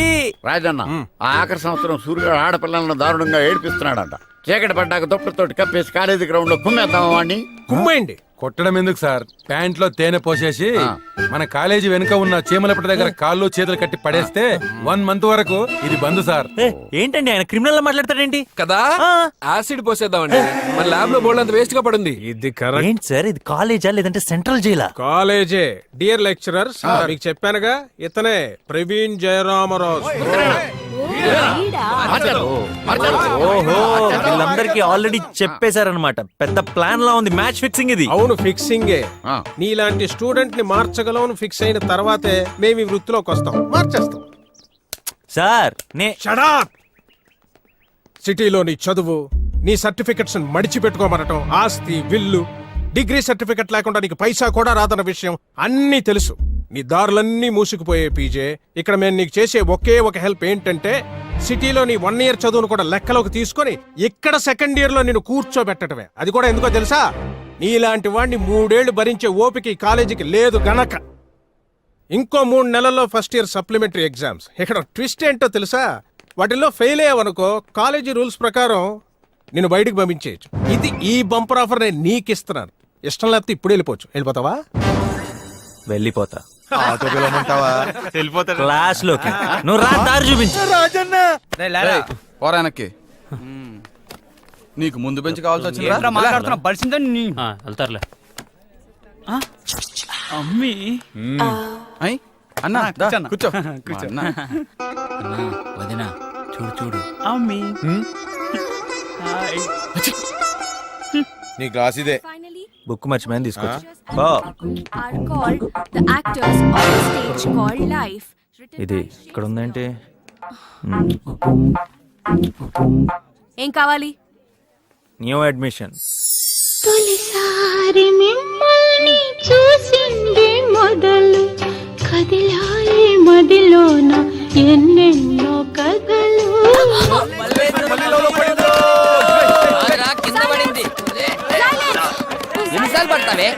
రాజన్న, ఆ ఆఖరి సంవత్సరం సూర్యుడు ఆడపిల్లలను దారుణంగా ఏడిపిస్తున్నాడంట. చీకటి పడ్డాక దుప్పటితోటి కప్పేసి కాలేజీ గ్రౌండ్ లో కుమ్మేద్దాం వాడిని. కుమ్మండి. కొట్టడం ఎందుకు సార్? ప్యాంట్ లో తేనె పోసేసి మన కాలేజీ వెనుక ఉన్న చీమలపటి దగ్గర కాళ్ళు చేతులు కట్టి పడేస్తే 1 మంత్ వరకు ఇది బంద్ సార్. ఏంటండి ఆయన క్రిమినల్ మాట్లాడతాడేంటి? కదా యాసిడ్ పోసేద్దామండి. మన ల్యాబ్ లో బోల్డ్ అంత వేస్ట్ గా పడింది. ఇది కరెక్ట్. ఏంటి సార్ ఇది కాలేజా లేదంటే సెంట్రల్ జైలా? కాలేజే. డియర్ లెక్చరర్స్, మీకు చెప్పానుగా ఇతనే ప్రవీణ్ జయరామరాజు. ఓహో వీళ్ళందరికీ ఆల్రెడీ చెప్పేశారనమాట. పెద్ద ప్లాన్ లా ఉంది. మ్యాచ్ ఫిక్సింగ్ ఇది. అవును, ఫిక్సింగే. నీలాంటి స్టూడెంట్ ని మార్చగలవని ఫిక్స్ అయిన తర్వాతే మేము ఈ వృత్తిలోకి వస్తాం. మార్చేస్తాం సార్. సిటీలో నీ చదువు, నీ సర్టిఫికెట్స్ మడిచి పెట్టుకోమనటం, ఆస్తి, విల్లు, డిగ్రీ సర్టిఫికెట్ లేకుండా నీకు పైసా కూడా రాదన్న విషయం అన్నీ తెలుసు. నీ దారులన్నీ మూసుకుపోయే పీజే. ఇక్కడ మేము నీకు చేసే ఒకే ఒక హెల్ప్ ఏంటంటే సిటీలో నీ 1 year చదువును కూడా లెక్కలోకి తీసుకొని ఇక్కడ 2nd year లో నేను కూర్చోబెట్టడమే. అది కూడా ఎందుకో తెలుసా? నీలాంటి వాడిని 3 ఏళ్లు భరించే ఓపిక ఈ కాలేజీకి లేదు గనక. ఇంకో 3 నెలల్లో ఫస్ట్ ఇయర్ సప్లిమెంటరీ ఎగ్జామ్స్. ఇక్కడ ట్విస్ట్ ఏంటో తెలుసా? వాటిల్లో ఫెయిల్ అయ్యావనుకో కాలేజీ రూల్స్ ప్రకారం నేను బయటకు పంపించేయచ్చు. ఇది ఈ బంపర్ ఆఫర్ నేను నీకు ఇస్తున్నాను. ఇష్టం లేకపోతే ఇప్పుడు వెళ్ళిపోవచ్చు. వెళ్ళిపోతావా? వెళ్ళిపోతా. వెళ్ళిపోతా క్లాస్ లోకి నువ్వు రా, దారి చూపించు. పోరానక్కి నీకు ముందు బెంచ్ కావాల్సి వచ్చిందా? మాట్లాడుతున్నా బలిసిందని వెళ్తారులే. అమ్మీ అన్నా కూర్చో కూర్చో. వదినా చూడు చూడు. అమ్మీ నీ క్లాస్ ఇదే. బుక్ మర్చిపోయింది తీసుకొచ్చి. ఇది ఇక్కడ ఉందేంటి? ఏం కావాలి? New admission. తొలిసారి మిమ్మల్ని చూసింది మొదలు కదిలాయి మదిలోన ఎన్నెన్నో కథలు. కింద పడింది. ఎన్నిసార్లు పడతావే?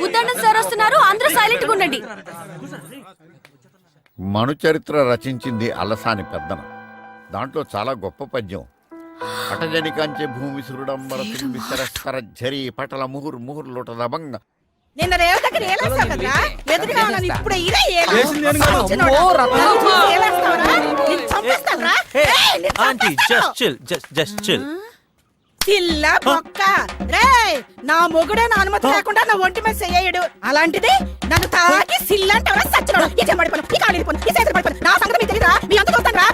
ఉద్దండ సార్ వస్తున్నారు, అందరూ సైలెంట్ గా ఉండండి. మను చరిత్ర రచించింది అలసాని పెద్దన. దాంట్లో చాలా గొప్ప పద్యం. పటజని కంచె భూమి సురుడంబర సరస్వర ఝరి పటల ముహుర్ ముహుర్ లోటదబంగ. నిన్న రేవు దగ్గర ఏలేస్తావు ఎదురుగా ఉన్నాను ఇప్పుడు ఇదే aunty just chill, just chill. చిల్ల బొక్క రే. నా మొగుడే నా అనుమతి లేకుండా నా ఒంటి మీద చెయ్యడు. అలాంటిది నన్ను తాకి సిల్లంటారా? సచ్చినోడా? ఈ చెంబడిపోను, ఈ కాడిపోను, ఈ చేతులు పడిపోను. నా సంగతి మీకు తెలియదా? మీ అంత చూస్తాను రా.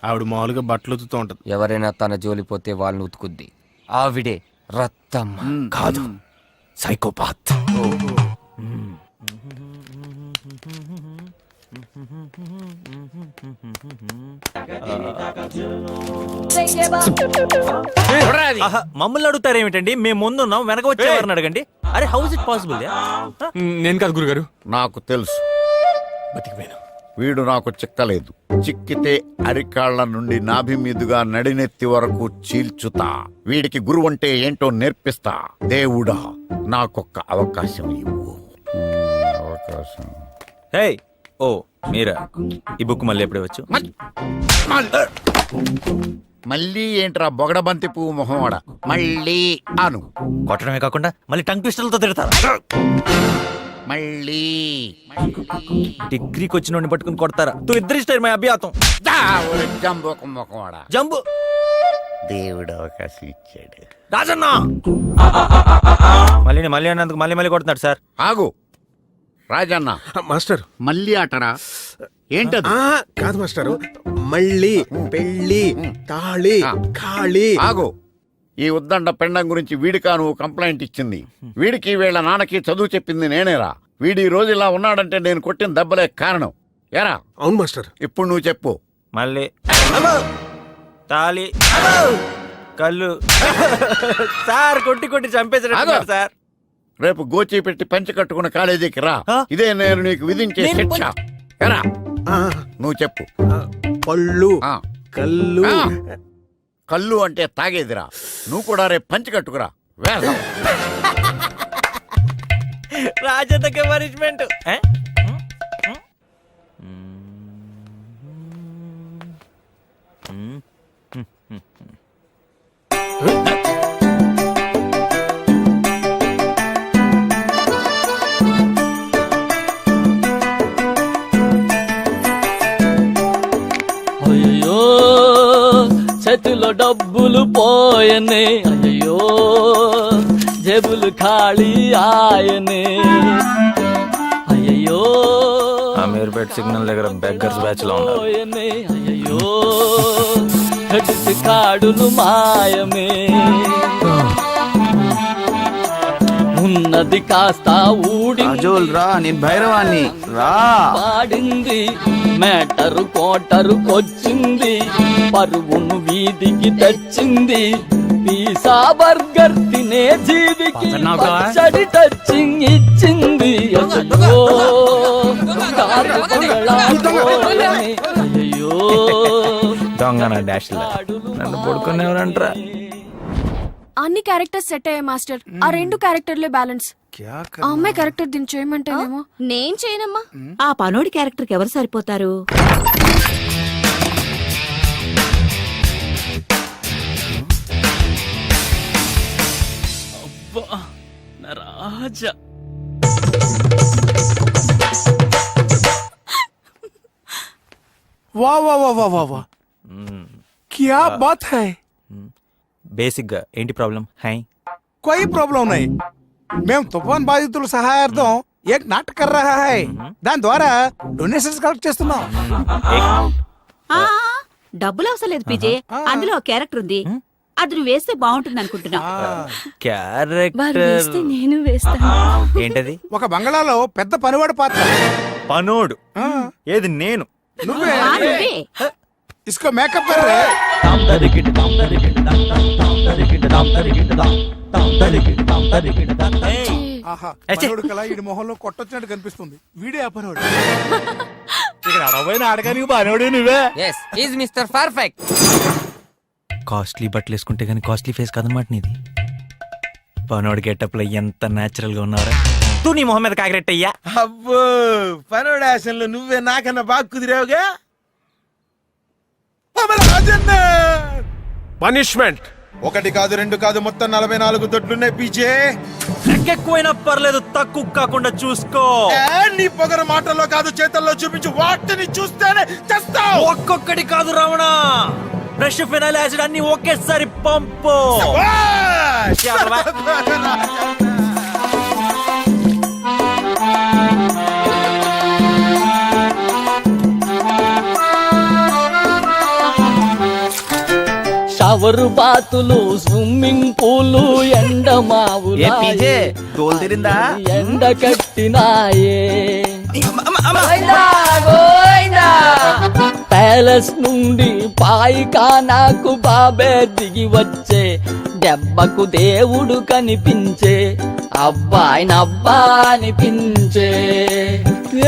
ఆవిడ మామూలుగా బట్టలు ఉతుకుతూ ఉంటది. ఎవరైనా తన జోలిపోతే వాళ్ళని ఉతుకుద్ది. ఆవిడే రత్తమ్మ కాదు, సైకోపాత్. మమ్మల్ని అడుగుతారేమిటండి? మేము ముందున్నాం, వెనక వచ్చేవారిని అడగండి. అరే హౌ ఇస్ ఇట్ పాసిబుల్? నేను కాదు గురుగారు. నాకు తెలుసు, బతికిపోయాను. వీడు నాకు చిక్కలేదు. చిక్కితే అరికాళ్ల నుండి నాభి మీదుగా నడినెత్తి వరకు చీల్చుతా. వీడికి గురువు అంటే ఏంటో నేర్పిస్తా. దేవుడా నాకొక్క అవకాశం ఇవ్వు. అవకాశం. హే ఓ మీరా, ఈ బుక్ మళ్ళీ ఎప్పుడు వచ్చు? మళ్ళీ ఏంట్రా బొగడబంతి పువ్వు మొహమాడ? మళ్ళీ అను. కొట్టడమే కాకుండా మళ్ళీ టంగ్ ట్విస్టర్లతో తిడతారు. మళ్ళీ డిగ్రీకి వచ్చిన పట్టుకుని కొడతారా? తు ఇద్దరు ఇష్ట అభ్యాతం. జంబు మొహమాడ. జంబు. దేవుడు అవకాశం ఇచ్చాడు. రాజన్న మళ్ళీ అన్నందుకు మళ్ళీ కొడుతున్నాడు సార్. ఆగు రాజన్న. మాస్టర్ మళ్ళీ ఆటరా? ఏంటది? కాదు మాస్టారు, మళ్ళీ పెళ్ళి తాళి ఖాళీ. ఆగు. ఈ ఉద్దండ పెండం గురించి వీడికా నువ్వు కంప్లైంట్ ఇచ్చింది? వీడికి వీళ్ళ నాన్నకి చదువు చెప్పింది నేనేరా. వీడి రోజు ఇలా ఉన్నాడంటే నేను కొట్టిన దెబ్బలే కారణం. ఏరా? అవును మాస్టర్. ఇప్పుడు నువ్వు చెప్పు. మళ్ళీ తాళి కళ్ళు సార్ కొట్టి చంపేసాడు సార్. రేపు గోచి పెట్టి పంచి కట్టుకున్న కాలేజీకి రా. ఇదే నేను నీకు విధించే శిక్ష. ఏరా? నువ్వు చెప్పు. పళ్ళు కళ్ళు. కళ్ళు అంటే తాగేదిరా. నువ్వు కూడా రేపు పంచి కట్టుకురా. వేసం. రాజన్నకే పనిష్మెంట్. చేతిలో డబ్బులు పోయనే అయ్యో జేబులు ఖాళీ ఆయనే అయ్యో అమీర్పేట్ సిగ్నల్ దగ్గర బెగ్గర్స్ బ్యాచ్ లో ఉన్నారు. పోయనే అయ్యో కడిసి కాడులు మాయమే ఉన్నది కాస్త ఊడి రా నేను భైరవాన్ని రా. పాడింది మేటరు కోటరుకొచ్చింది పరువును వీధికి తెచ్చింది పిజ్జా బర్గర్ తినే జీవికి పచ్చడి టచింగ్ ఇచ్చింది అయ్యో కారు బంగళా అయ్యో దొంగ నా డాష్ నన్ను పడుకునేవారంటరా. అన్ని క్యారెక్టర్స్ సెట్ అయ్యాయి మాస్టర్. ఆ 2 క్యారెక్టర్లే బ్యాలెన్స్. ఆ అమ్మాయి క్యారెక్టర్ దీన్ని చేయమంటేనేమో. నేను చేయనమ్మా. ఆ పనోడి క్యారెక్టర్కి ఎవరు సరిపోతారు? రాజా वाह वाह वाह वाह वाह वाह क्या बात है. బేసిక్ గా ఏంటి ప్రాబ్లం? హై कोई प्रॉब्लम नहीं. మేము తుఫాన్ బాధితుల సహాయార్థం ఏక్ నాటక్ కర్ రహా హై. దాని ద్వారా డొనేషన్స్ కలెక్ట్ చేస్తున్నాం. డబ్బులు అవసరం లేదు పీజే. అందులో ఒక క్యారెక్టర్ ఉంది, అది నువ్వు వేస్తే బాగుంటుంది అనుకుంటున్నా. వారు క్యారెక్టర్ వేస్తే నేను వేస్తాను. ఏంటది? ఒక బంగళాలో పెద్ద పనివాడు పాత్ర. పనోడు ఏది? నేను. నువ్వే. నువ్వే. ఇస్కో మేకప్ కర్ రే. ఆహా, పనోడు కళ ఈడి మొహంలో కొట్టొచ్చినట్టు కనిపిస్తుంది. వీడే ఆ పనోడు. ఇక్కడ అడవైన ఆడగానికి పనోడు నువ్వే. Yes is mister perfect. Costly బట్టలు వేసుకుంటే గానీ కాస్ట్లీ ఫేస్ కాదనమాట నీది. పనోడు గెటప్ లో ఎంత నేచురల్ గా ఉన్నారా. తూ నీ మొహం మీద కాకిరెట్టయ్యా. అబ్బో, పనోడు ఆశంలో నువ్వే నాకన్నా బాగా కుదిరావుగా. పనిష్మెంట్ 1 కాదు 2 కాదు మొత్తం 44 దొడ్లున్నాయి పీజే. ఎక్కువైనా పర్లేదు, తక్కువ కాకుండా చూసుకో. నీ పొగరు మాటల్లో కాదు చేతల్లో చూపించు. వాటిని చూస్తేనే చేస్తావు. ఒక్కొక్కటి కాదు రావణ, బ్రష్ ఫినాయిల్ యాసిడ్ అన్ని ఒకేసారి పంపు. షవరు బాతులు స్విమ్మింగ్ పూలు ఎండమావులు ఎండ కట్టినాయే. ప్యాలెస్ నుండి పాయికానాకు బాబే దిగి వచ్చే దెబ్బకు దేవుడు కనిపించే అబ్బాయి నబ్బా అనిపించే.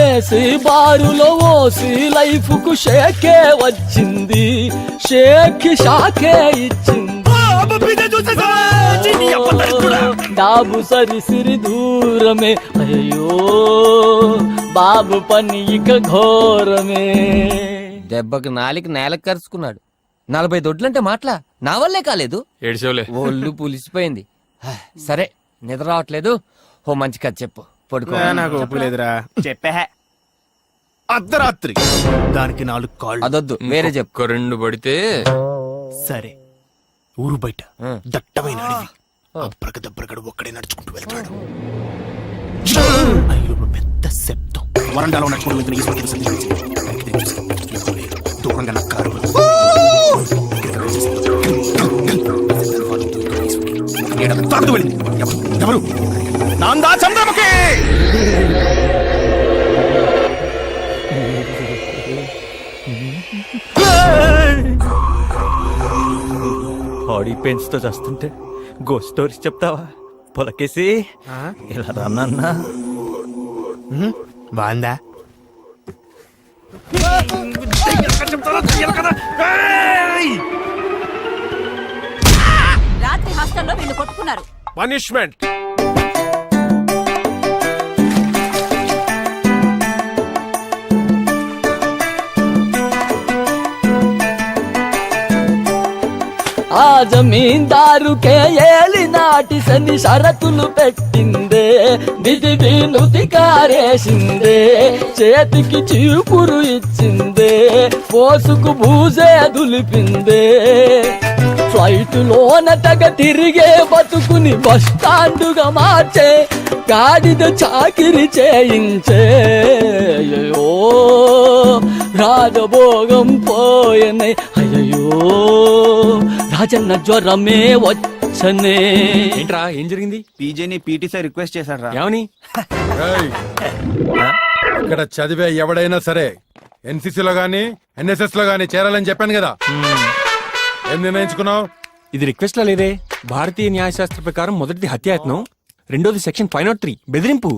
ఏసీ బారులో ఓసి లైఫ్ కు షేకే వచ్చింది, షేక్ షాకే ఇచ్చింది. డాబు సరిసిరి దూరమే అయ్యో బాబు పని ఇక ఘోరమే. దెబ్బకి నాలికి నేలకు కరుచుకున్నాడు. 40 దొడ్లంటే మాటలా, నా వల్లే కాలేదు. ఏడ్చేవులే. ఒళ్ళు పులిసిపోయింది. సరే నిద్ర రావట్లేదు, ఓ మంచి కథ చెప్పు. పడుకో. నాకు ఒప్పు లేదురా. చెప్పే అర్ధరాత్రి దానికి 4 కాళ్ళు. అదొద్దు, వేరే చెప్పు. 2 పడితే సరే, ఊరు బయట దట్టమైన అడవి. అబ్రకదబ్రకడు ఒక్కడే నడుచుకుంటూ వెళ్తాడు. అయ్యోడు పెద్ద శబ్దం. వరండాలో నడుచుకుంటూ వెళ్తున్న ఈశ్వరుడు దూరంగా నా కారు ఎవరు? నాందా చంద్రముఖి. బాడీ పెయిన్స్ తో చేస్తుంటే గోస్ట్ స్టోరీస్ చెప్తావా? పొలకేసి ఇలా రాన్నా బాందా. రాత్రి హాస్టల్లో వీళ్ళు కొట్టుకున్నారు. పనిష్మెంట్ ఆ జమీందారుకే ఏలినాటి శని షరతులు పెట్టిందే, నిధి నుతికారేసిందే, చేతికి చీపురు ఇచ్చిందే, పోసుకు బూజే దులిపిందే. ఫ్లైట్ లోన తెగ తిరిగే బతుకుని బస్టాండుగా మార్చే, గాడిద చాకిరి చేయించే. అయ్యో రాజభోగం పోయనే, అయ్యో రాజన్న జ్వరమే వచ్చనే. ఏంట్రా ఏం జరిగింది? పీజేని పీటీ సార్ రిక్వెస్ట్ చేశాడు రా. ఏమని? ఏయ్, ఇక్కడ చదివే ఎవడైనా సరే ఎన్సీసీలో గానీ ఎన్ఎస్ఎస్ లో గానీ చేరాలని చెప్పాను కదా. ఏం నిర్ణయించుకున్నావు? ఇది రిక్వెస్ట్ లా లేదే. భారతీయ న్యాయశాస్త్ర ప్రకారం మొదటిది హత్యాయత్నం, రెండోది సెక్షన్ 503 బెదిరింపు.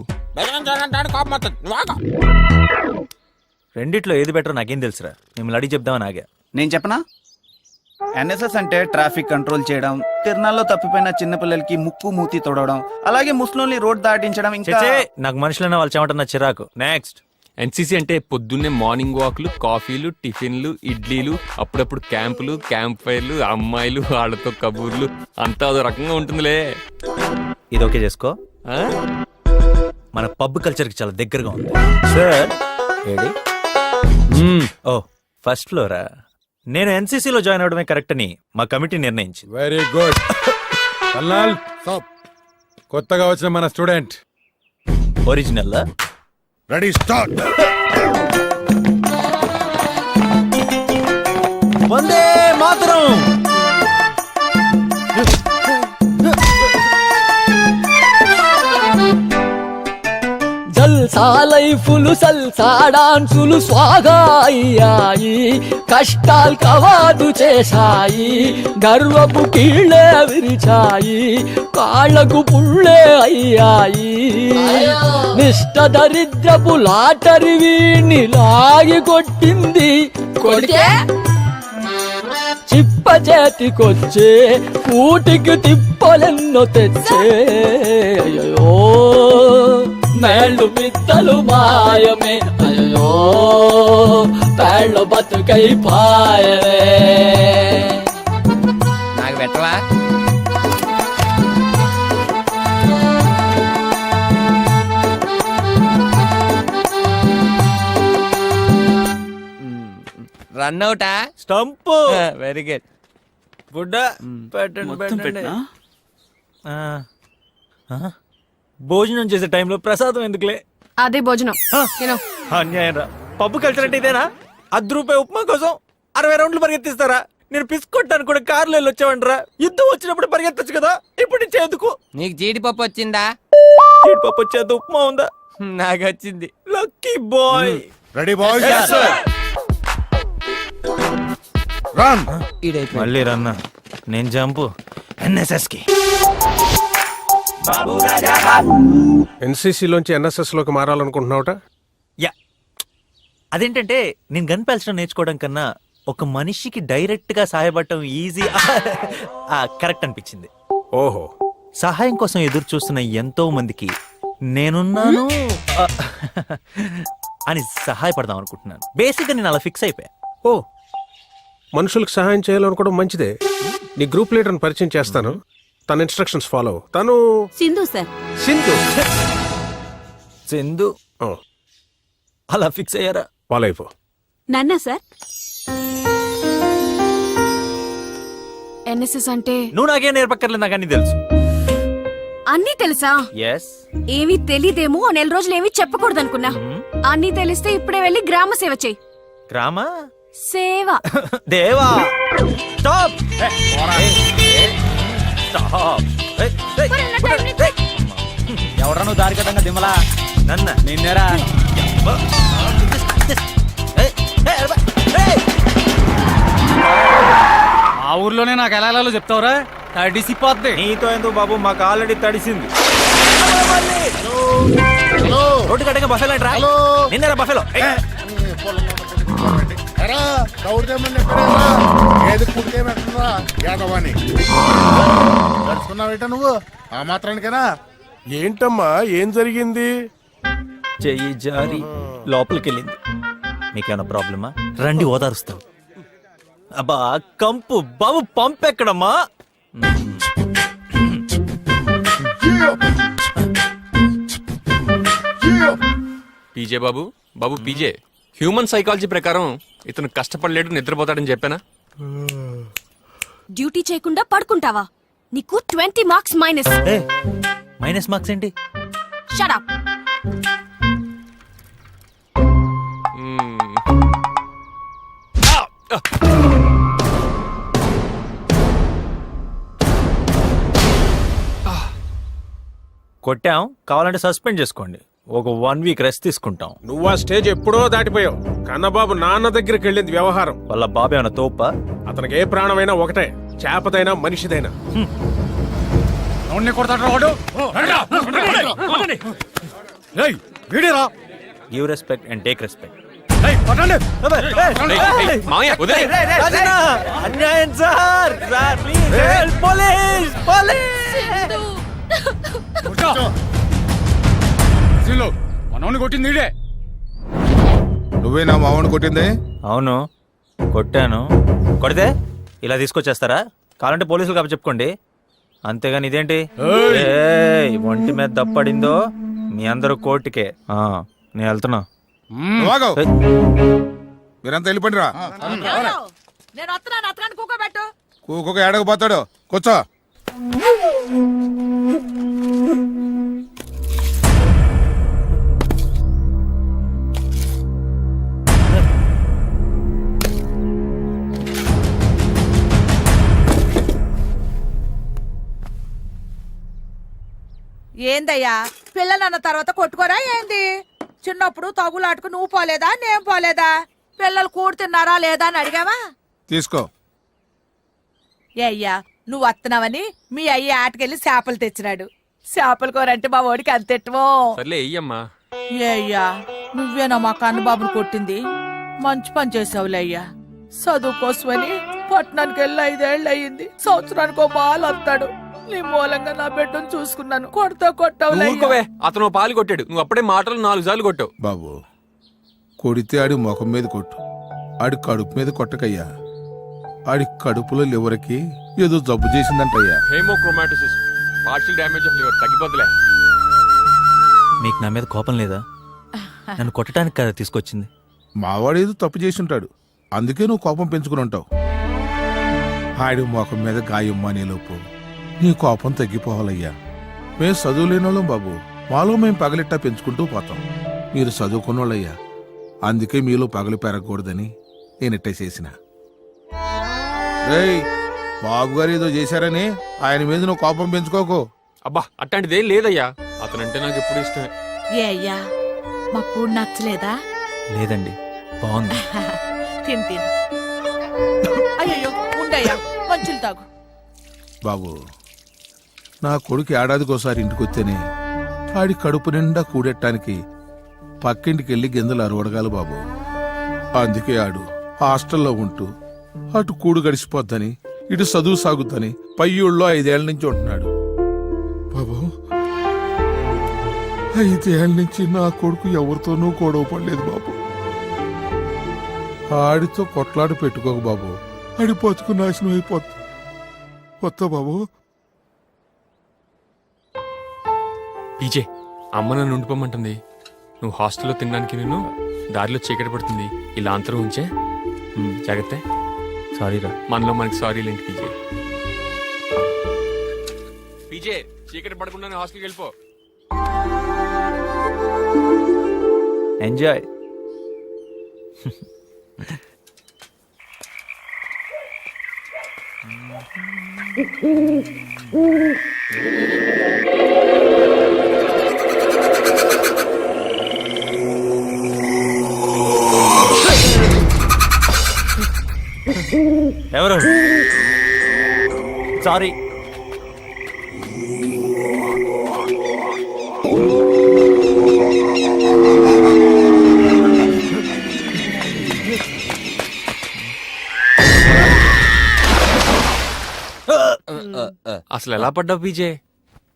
రెండిట్లో ఏది బెటర్ నాకేం తెలుసురా, మిమ్మల్ని అడిగి చెప్దామని ఆగా. నేను చెప్పనా? ఎన్ఎస్ఎస్ అంటే ట్రాఫిక్ కంట్రోల్ చేయడం, తిరణాల్లో తప్పిపోయిన చిన్నపిల్లలకి ముక్కు మూతి తొడవడం, అలాగే ముస్లింని రోడ్ దాటించడం. ఇంకా చే నాకు మనుషులన్న వాళ్ళు చెమటన్న చిరాకు. నెక్స్ట్. ఎన్సీసీ అంటే పొద్దున్నే మార్నింగ్ వాక్లు, కాఫీలు, టిఫిన్లు, ఇడ్లీలు, అప్పుడప్పుడు క్యాంపులు, క్యాంప్ ఫైర్లు, అమ్మాయిలు, వాళ్ళతో కబూర్లు, అంతా అదో రకంగా ఉంటుందిలే. ఇది ఓకే చేసుకో. ఆ? మన పబ్ కల్చర్ కి చాలా దగ్గరగా ఉంది. సార్ ఏడి? ఓ ఫస్ట్ ఫ్లోరా. నేను ఎన్సీసీలో జాయిన్ అవడమే కరెక్ట్ అని మా కమిటీ నిర్ణయించింది. Very good. కల్లాల్, కొత్తగా వచ్చిన మన student original ready start. Vande Mataram. జల్సా లైఫులు సల్సా డాన్సులు స్వాగా అయ్యాయి, కష్టాలు కవాదు చేశాయి, గర్వపు కీళ్ళే విరిచాయి, కాళ్ళకు పుళ్ళే అయ్యాయి. నిష్ట దరిద్రపు లాటరి వీణ్ణి లాగి కొట్టింది, కొడితే చిప్ప చేతికొచ్చే, కూటికి తిప్పలెన్నో తెచ్చే. అయ్యో మేళ్ళు మిత్తలు మాయమే, అయ్యో పేళ్ళ బతుకై పాయమే. నాకు పెట్టవా? రన్ అవుటా? స్టంప్. Very good. గుడ్డ పెట్టండి. భోజనం చేసే టైంలో ప్రసాదం ఎందుకులే? అదే భోజనం. అన్యాయం రా. పబ్బు కల్చర్ అంటే ఇదేనా? ₹10 ఉప్మా కోసం 60 రౌండ్లు పరిగెత్తిస్తారా? నేను పిసుకొట్టాను కూడా కార్లో వెళ్ళి వచ్చావంటరా. యుద్ధం వచ్చినప్పుడు పరిగెత్తచ్చు కదా, ఇప్పుడు నుంచి ఎందుకు? నీకు జీడిపప్పు వచ్చిందా? జీడిపప్పు వచ్చేది, ఉప్మా ఉందా? నాకు వచ్చింది. Lucky boy. Ready boy. Run. మళ్ళీ రన్నా. నేను జంపు ఎన్ఎస్ఎస్ కి. ఎన్సీసీలోంచి ఎన్ఎస్ఎస్ లోకి మారాలనుకుంటున్నావుట? యా. అదేంటంటే నేను గన్ పేల్చడం నేర్చుకోవడం కన్నా ఒక మనిషికి డైరెక్ట్ గా సహాయపడటం ఈజీ కరెక్ట్ అనిపించింది. ఓహో. సహాయం కోసం ఎదురు చూస్తున్న ఎంతో మందికి నేనున్నాను అని సహాయపడదాం అనుకుంటున్నాను. బేసిక్ గా నేను అలా ఫిక్స్ అయిపోయా. ఓ, మనుషులకు సహాయం చేయాలనుకోవడం మంచిదే. నీ గ్రూప్ లీడర్ని పరిచయం చేస్తాను, తన ఇన్స్ట్రక్షన్స్ ఫాలో. తను సింధు సార్. సింధు. సింధు అలా ఫిక్స్ అయ్యారా? ఫాలో అయిపో. నన్నా సార్. ఎన్ఎస్ఎస్ అంటే నువ్వు నాకేం నేర్పక్కర్లేదు, నాకు అన్ని తెలుసు. అన్నీ తెలుసా? ఎస్. ఏమీ తెలీదేమో, నెల రోజులు ఏమీ చెప్పకూడదు అనుకున్నా. అన్నీ తెలిస్తే ఇప్పుడే వెళ్ళి గ్రామ సేవ చెయ్యి. గ్రామ సేవ. దేవా స్టాప్. ఎవడరా నువ్వు దారి కట్టంగా దిమ్మలా? నన్న నిన్నేరా? ఆ ఊర్లోనే నాకు ఎలా వెళ్ళాలో చెప్తావురా? తడిసిపోద్ది. నీతో ఎందుకు బాబు, మాకు ఆల్రెడీ తడిసింది. రోడ్డు కట్టగా బఫెలో నిన్నరా బఫెలో. నువ్వు ఆ మాత్రానికేనా? ఏంటమ్మా, ఏం జరిగింది? చెయ్యి జారి లోపలికి వెళ్ళింది. మీకేమైనా ప్రాబ్లమా? రండి ఓదారుస్తాం. అబ్బా కంపు బాబు పంపెక్కడమ్మా? పీజే బాబు, బాబు పీజే, హ్యూమన్ సైకాలజీ ప్రకారం ఇతను కష్టపడలేడు, నిద్రపోతాడని చెప్పానా? డ్యూటీ చేయకుండా పడుకుంటావా? నీకు 20 మార్క్స్ మైనస్. మైనస్ మార్క్స్ ఏంటి? Shut up. కొట్టాం, కావాలంటే సస్పెండ్ చేసుకోండి. ఒక 1 వీక్ రెస్ట్ తీసుకుంటాం. నువ్వు ఆ స్టేజ్ ఎప్పుడో దాటిపోయావు. కన్నబాబు నాన్న దగ్గరికి వెళ్ళింది వ్యవహారం. వాళ్ళ బాబు ఏమైనా తోపా? అతనికి ఏ ప్రాణమైనా ఒకటే, చేపదైనా మనిషిదైనా. Give respect and take respect. మామయ్య వదిలేయ్. అన్యాయం సార్, ప్లీజ్ హెల్ప్, పోలీస్, మనోని కొట్టింది ఈడే. నువ్వే నా మామూలు కొట్టింది? అవును, కొట్టాను. కొడితే ఇలా తీసుకొచ్చేస్తారా? కావాలంటే పోలీసులు కాబట్టి చెప్పుకోండి. అంతేగాని ఇదేంటి? ఏయ్, ఒంటి మీద దప్పడిందో మీ అందరూ కోర్టుకే. నేను వెళ్తున్నా. మీరంతా వెళ్ళిపోండి రా. నేను వస్తున్నాను, అత్తగాని కూకోబెట్టు. కూకొక ఏడకపోతాడు, కూర్చో. ఏందయ్యా, పిల్లలన్న తర్వాత కొట్టుకోరా ఏంది? చిన్నప్పుడు తగులాటుకు నువ్వు పోలేదా, నేను పోలేదా? పిల్లలు కూడు తిన్నారా లేదా అని అడిగావా? తీసుకో. ఏ అయ్యా, నువ్వు వస్తున్నావని మీ అయ్య ఆటకెళ్ళి చేపలు తెచ్చినాడు. చేపల కూర అంటే మా ఓడికి అంతెట్టువో. సర్లే ఎయ్యమ్మా. ఏ అయ్యా, నువ్వేనా మా కన్నబాబుని కొట్టింది? మంచి పని చేసావులే అయ్యా. చదువు కోసమని పట్టణానికి వెళ్ళి 5 ఏళ్ళు అయ్యింది. సంవత్సరానికి ఒక బాల్ వస్తాడు. నీ మూలంగా నా బిడ్డను చూసుకున్నాను. కొట్టావులే. అతను పాలు కొట్టాడు, నువ్వు అప్పుడే మాటలు 4 సార్లు కొట్టావు. బాబు, కొడితే ఆడి ముఖం మీద కొట్టు, ఆడి కడుపు మీద కొట్టకయ్యా. ఆడి కడుపులో లివర్కి ఏదో జబ్బు చేసిందంటయ్యా. హేమోక్రోమాటోసిస్, పార్షియల్ డ్యామేజ్ ఆఫ్ లివర్, తగ్గిపోతులే. మీకు నా మీద కోపం లేదా? నన్ను కొట్టడానికి కదా తీసుకొచ్చింది. మావాడు ఏదో తప్పు చేసి ఉంటాడు, అందుకే నువ్వు కోపం పెంచుకుని ఉంటావు. ఆడి ముఖం మీద గాయం అనేలోపు నీ కోపం తగ్గిపోవాలయ్యా. మేము చదువులేని వాళ్ళం బాబు, మాలో మేము పగలిట్టా పెంచుకుంటూ పోతాం. మీరు చదువుకున్నోళ్ళయ్యా, అందుకే మీలో పగలు పెరగకూడదని నేనిట్టే చేసిన. బాబు గారు ఏదో చేశారని ఆయన మీద నువ్వు కోపం పెంచుకోకు. అబ్బా, అట్లాంటిదేం లేదయ్యా. అతనంటే నాకు ఎప్పుడు ఇష్టమే. ఏ అయ్యా, మా కూడు నచ్చలేదా? లేదండి, బాగుంది. తిను. అయ్యో ఉండయ్యా, మంచులు తాగు. బాబు, నా కొడుకు ఏడాదికోసారి ఇంటికొస్తేనే ఆడి కడుపు నిండా కూడెట్టానికి పక్కింటికెళ్ళి గింజలు అరవడగాలి బాబు. అందుకే ఆడు హాస్టల్లో ఉంటూ అటు కూడు గడిచిపోద్దని, ఇటు చదువు సాగుద్దని పై ఊళ్ళో 5 ఏళ్ల నుంచి ఉంటున్నాడు. బాబు, 5 ఏళ్ల నుంచి నా కొడుకు ఎవరితోనూ గొడవ పడలేదు బాబు. ఆడితో కొట్లాడు పెట్టుకోకు బాబు, ఆడి బతుకు నాశనం అయిపోద్ది. వస్తా బాబు. పీజే, అమ్మ నన్ను ఉండిపోమంటుంది. నువ్వు హాస్టల్లో తినడానికి నేను దారిలో చీకటి పడుతుంది. ఇలా అంతరం ఉంచే. జాగ్రత్త. సారీరా. మనలో మనకి సారీ లేంటి పీజే. పీజే, చీకటి పడకుండా హాస్టల్కి వెళ్ళిపో. ఎంజాయ్. ఎవరు? సారీ. అసలు ఎలా పడ్డావు పీజే?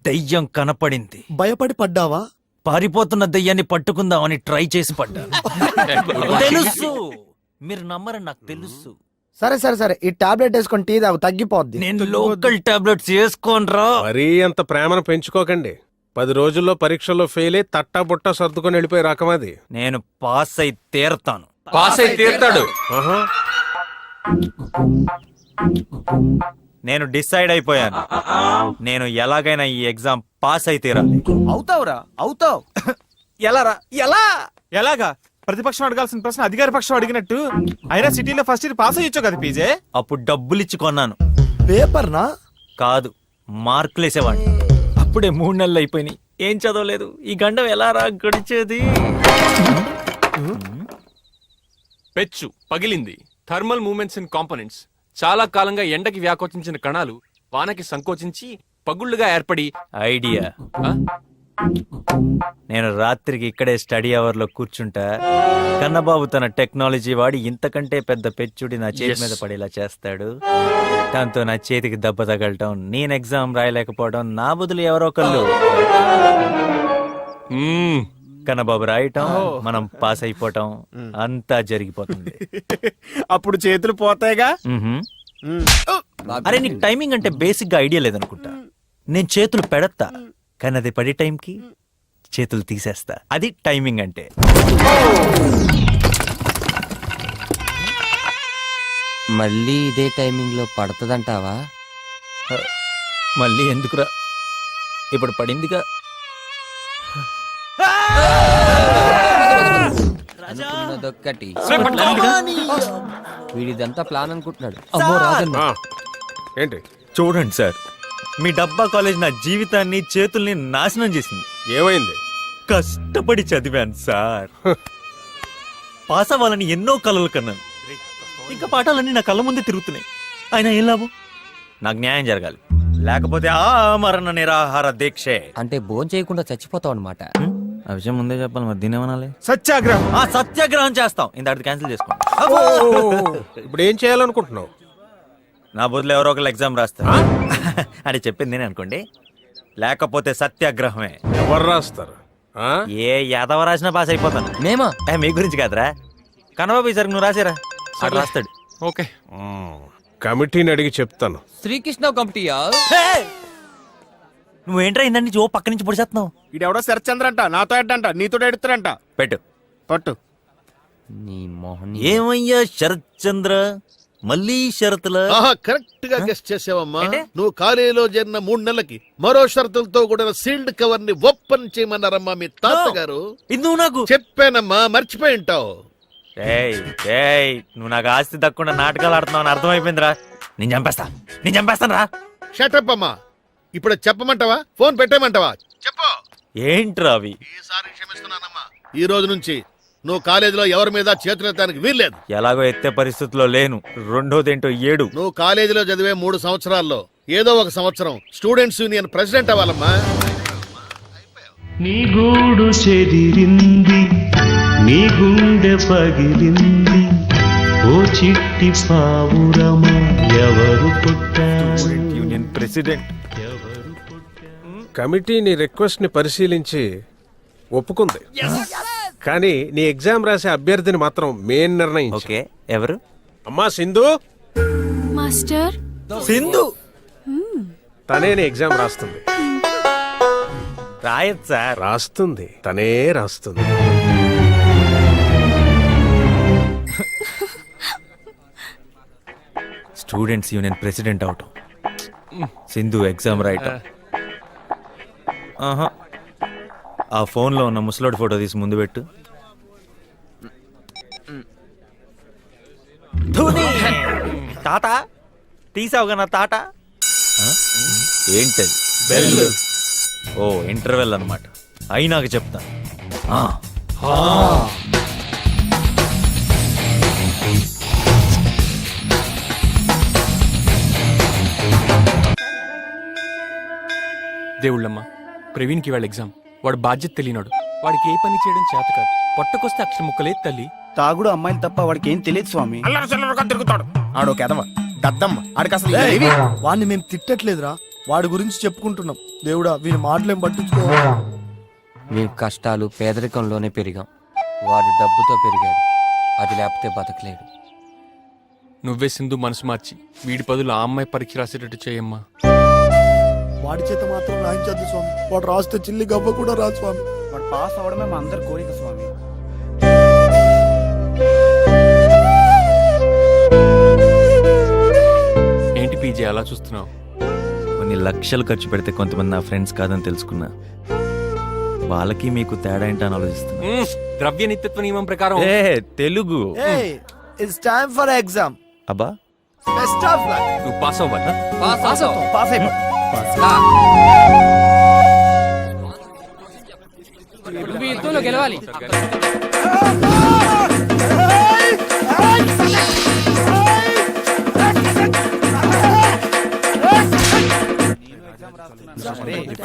దయ్యం కనపడింది. భయపడి పడ్డావా? పారిపోతున్న దయ్యాన్ని పట్టుకుందామని ట్రై చేసి పడ్డా. తెలుసు, మీరు నమ్మరని నాకు తెలుసు. సరే సరే సరే ఈ టాబ్లెట్ వేసుకొని టీ తాగు తగ్గిపోద్ది. నేను లోకల్ టాబ్లెట్స్ వేసుకోనరా. మరీ అంత ప్రేమను పెంచుకోకండి. 10 రోజుల్లో పరీక్షల్లో ఫెయిల్ అయి తట్టా బుట్ట సర్దుకొని వెళ్ళిపోయి రకం అది. నేను పాస్ అయి తీరతాను. పాస్ అయి తీరుతాడు. ఆహా. నేను డిసైడ్ అయిపోయాను. నేను ఎలాగైనా ఈ ఎగ్జామ్ పాస్ అయి తీరాలి. అవుతావురా అవుతావు. ఎలారా? ఎలా? ఎలాగా? ప్రతిపక్షం అడగాల్సిన ప్రశ్న అధికార పక్షం అడిగినట్టు. అయినా సిటీలో ఫస్ట్ ఇయర్ పాస్ అయ్యొచ్చు కదా పీజే. అప్పుడు డబ్బులు ఇచ్చి కొన్నాను. పేపర్ నా కాదు, మార్కులేసేవాడిని. అప్పుడే 3 నెలలు అయిపోయినాయి. ఏం చదవలేదు. ఈ గండం ఎలా రా గడిచేది? పెచ్చు పగిలింది. Thermal moments in components. చాలా కాలంగా ఎండకి వ్యాకోచించిన కణాలు వానకి సంకోచించి పగుళ్లుగా ఏర్పడి. ఐడియా. ఆ? నేను రాత్రికి ఇక్కడే స్టడీ అవర్ లో కూర్చుంటా. కన్నబాబు తన టెక్నాలజీ వాడి ఇంతకంటే పెద్ద పెచ్చుడి నా చేతి మీద పడేలా చేస్తాడు. దాంతో నా చేతికి దెబ్బ తగలటం, నేను ఎగ్జామ్ రాయలేకపోవడం, నా బదులు ఎవరో ఒకళ్ళు కన్నబాబు రాయటం, మనం పాస్ అయిపోవటం, అంతా జరిగిపోతుంది. అప్పుడు చేతులు పోతాయిగా. అరే నీకు టైమింగ్ అంటే బేసిక్ గా ఐడియా లేదనుకుంటా. నేను చేతులు పెడతా, కానీ అది పడే టైంకి చేతులు తీసేస్తా. అది టైమింగ్ అంటే. మళ్ళీ ఇదే టైమింగ్ లో పడుతుందంటావా? మళ్ళీ ఎందుకురా, ఇప్పుడు పడిందిగా. అనుకున్నదొక్కటి. వీడిదంతా ప్లాన్ అనుకుంటున్నాడు. అమ్మో రాజన్న. ఆ. ఏంటి? చూడండి సార్, మీ డబ్బా కాలేజ్ నా జీవితాన్ని చేతుల్ని నాశనం చేసింది. ఏమైంది? కష్టపడి చదివాను సార్. పాస్ అవ్వాలని ఎన్నో కలలు కన్నాను. ఇంకా పాఠాలన్నీ నా కళ్ళ ముందే తిరుగుతున్నాయి. అయినా ఏం లాభం? నాకు న్యాయం జరగాలి, లేకపోతే మరణ నిరాహార దీక్షే. అంటే భోజనం చేయకుండా చచ్చిపోతావు అనమాట. ఆ విషయం ముందే చెప్పాలి, మరి దీని ఏమనాలి? సత్యాగ్రహం. సత్యాగ్రహం చేస్తాం. ఇంత క్యాన్సిల్ చేసుకోండి. ఇప్పుడు ఏం చేయాలనుకుంటున్నావు? నా బదులు ఎవరో ఒకళ్ళు ఎగ్జామ్ రాస్తారు అని చెప్పింది నేనే అనుకోండి, లేకపోతే సత్యాగ్రహమే. ఎవరు రాస్తారు? ఆ? ఏ యాదవ రాసినా పాస్ అయిపోతాను. మేమా? మీ గురించి కాదురా, కన్నబాబు ఈసారి నువ్వు రాసేరా, అటు రాస్తాడు. ఓకే, కమిటీని అడిగి చెప్తాను. శ్రీకృష్ణ కమిటీయా? నువ్వేంట్రా ఇందండి జో పక్క నుంచి పొడిచేస్తున్నావు? ఇడెవడో శరత్చంద్ర అంట, నాతో ఎడ్డంట, నీతో ఎడుతారంట. పెట్టు పట్టు. నీ మోహన్. ఏమయ్యా శరత్ చంద్ర, మళ్ళీ షరతుల? కరెక్ట్ గా గెస్ట్ చేసావమ్మా. ఏంటి? నువ్వు కాలేజీలో చేరిన 3 నెలలకి మరో షరతులతో కూడిన సీల్డ్ కవర్ ని ఓపెన్ చేయమన్నారమ్మా మీ తాతగారు. ఇది నువ్వు నాకు చెప్పానమ్మా, మర్చిపోయి ఉంటావు. నువ్వు నాకు ఆస్తి దక్కకుండా నాటకాలు ఆడుతున్నావు అని అర్థమైపోయిందిరా. నేను చంపేస్తాను రా. షటప్ అమ్మా. ఇప్పుడు చెప్పమంటావా, ఫోన్ పెట్టేమంటావా? చెప్పు. ఏంట్రా అవి? ఈసారి క్షమిస్తున్నానమ్మా. ఈ రోజు నుంచి నువ్వు కాలేజీలో ఎవరి మీద చేతులెత్తడానికి వీల్లేదు. ఎలాగో ఎత్తే పరిస్థితుల్లో లేను. రెండోదేంటో 7. నువ్వు కాలేజీలో చదివే 3 సంవత్సరాల్లో ఏదో ఒక సంవత్సరం స్టూడెంట్స్ యూనియన్ ప్రెసిడెంట్ అవ్వాలమ్మా. నీ గూడు చెదిరింది, నీ గుండె పగిలింది, ఓ చిట్టి పావురమ ఎవరు పుట్టారు? Union president. కమిటీ నీ రిక్వెస్ట్ ని పరిశీలించి ఒప్పుకుంది. కానీ నీ ఎగ్జామ్ రాసే అభ్యర్థిని మాత్రం మేం నిర్ణయించాం. ఓకే, ఎవరు? అమ్మా సింధు. మాస్టర్. సింధు తనే నీ ఎగ్జామ్ రాస్తుంది. రాయత్ సార్. రాస్తుంది, తనే రాస్తుంది. స్టూడెంట్స్ యూనియన్ ప్రెసిడెంట్ అవటం, సింధు ఎగ్జామ్ రాయటం. ఆహా, ఆ ఫోన్లో ఉన్న ముసలోడి ఫోటో తీసి ముందు పెట్టు. తాత తీసావుగా నా తాట. ఏంటది? ఓ ఇంటర్వెల్ అన్నమాట. అయినాక చెప్తా. దేవుళ్ళమ్మ, ప్రవీణ్కి వాళ్ళ ఎగ్జామ్. వాడు బాధ్యత తెలియనాడు. వాడికి ఏ పని చేయడం చేత కాదు. పొట్టకొస్తే అక్షర ముక్కలేదు తల్లి. తాగుడు అమ్మాయిలు తప్ప వాడికి ఏం తెలియదు స్వామి. అల్లరి చిల్లరగా తిరుగుతాడు. ఆడో కెదవ దద్దమ్మ, ఆడికి అసలు వాడిని మేము తిట్టట్లేదురా, వాడి గురించి చెప్పుకుంటున్నాం. దేవుడా వీని మాటలేం పట్టించుకో. మేము కష్టాలు పేదరికంలోనే పెరిగాం. వాడు డబ్బుతో పెరిగాడు, అది లేకపోతే బతకలేడు. నువ్వే సింధు మనసు మార్చి వీడి బదులు ఆ అమ్మాయి పరీక్ష రాసేటట్టు చేయమ్మా. వాడి చేత మాత్రం రాయించద్దు స్వామి. వాడు రాస్తే చిల్లి గవ్వ కూడా రాదు స్వామి. వాడు పాస్ అవడమే మా అందరి కోరిక స్వామి. ఏంటి పీజే అలా చూస్తున్నావు? కొన్ని లక్షలు ఖర్చు పెడితే కొంతమంది నా ఫ్రెండ్స్ కాదని తెలుసుకున్నా. వాళ్ళకి మీకు తేడా ఏంటని ఆలోచిస్తున్నా. ద్రవ్య నిత్యత్వ నియమం ప్రకారం ఏ Telugu it's time for exam. అబ్బా బెస్ట్ ఆఫ్ లక్. నువ్వు పాస్ అవ్వాలి. పాస్ అయిపో. నువ్వు ఈ యుద్ధంలో గెలవాలి.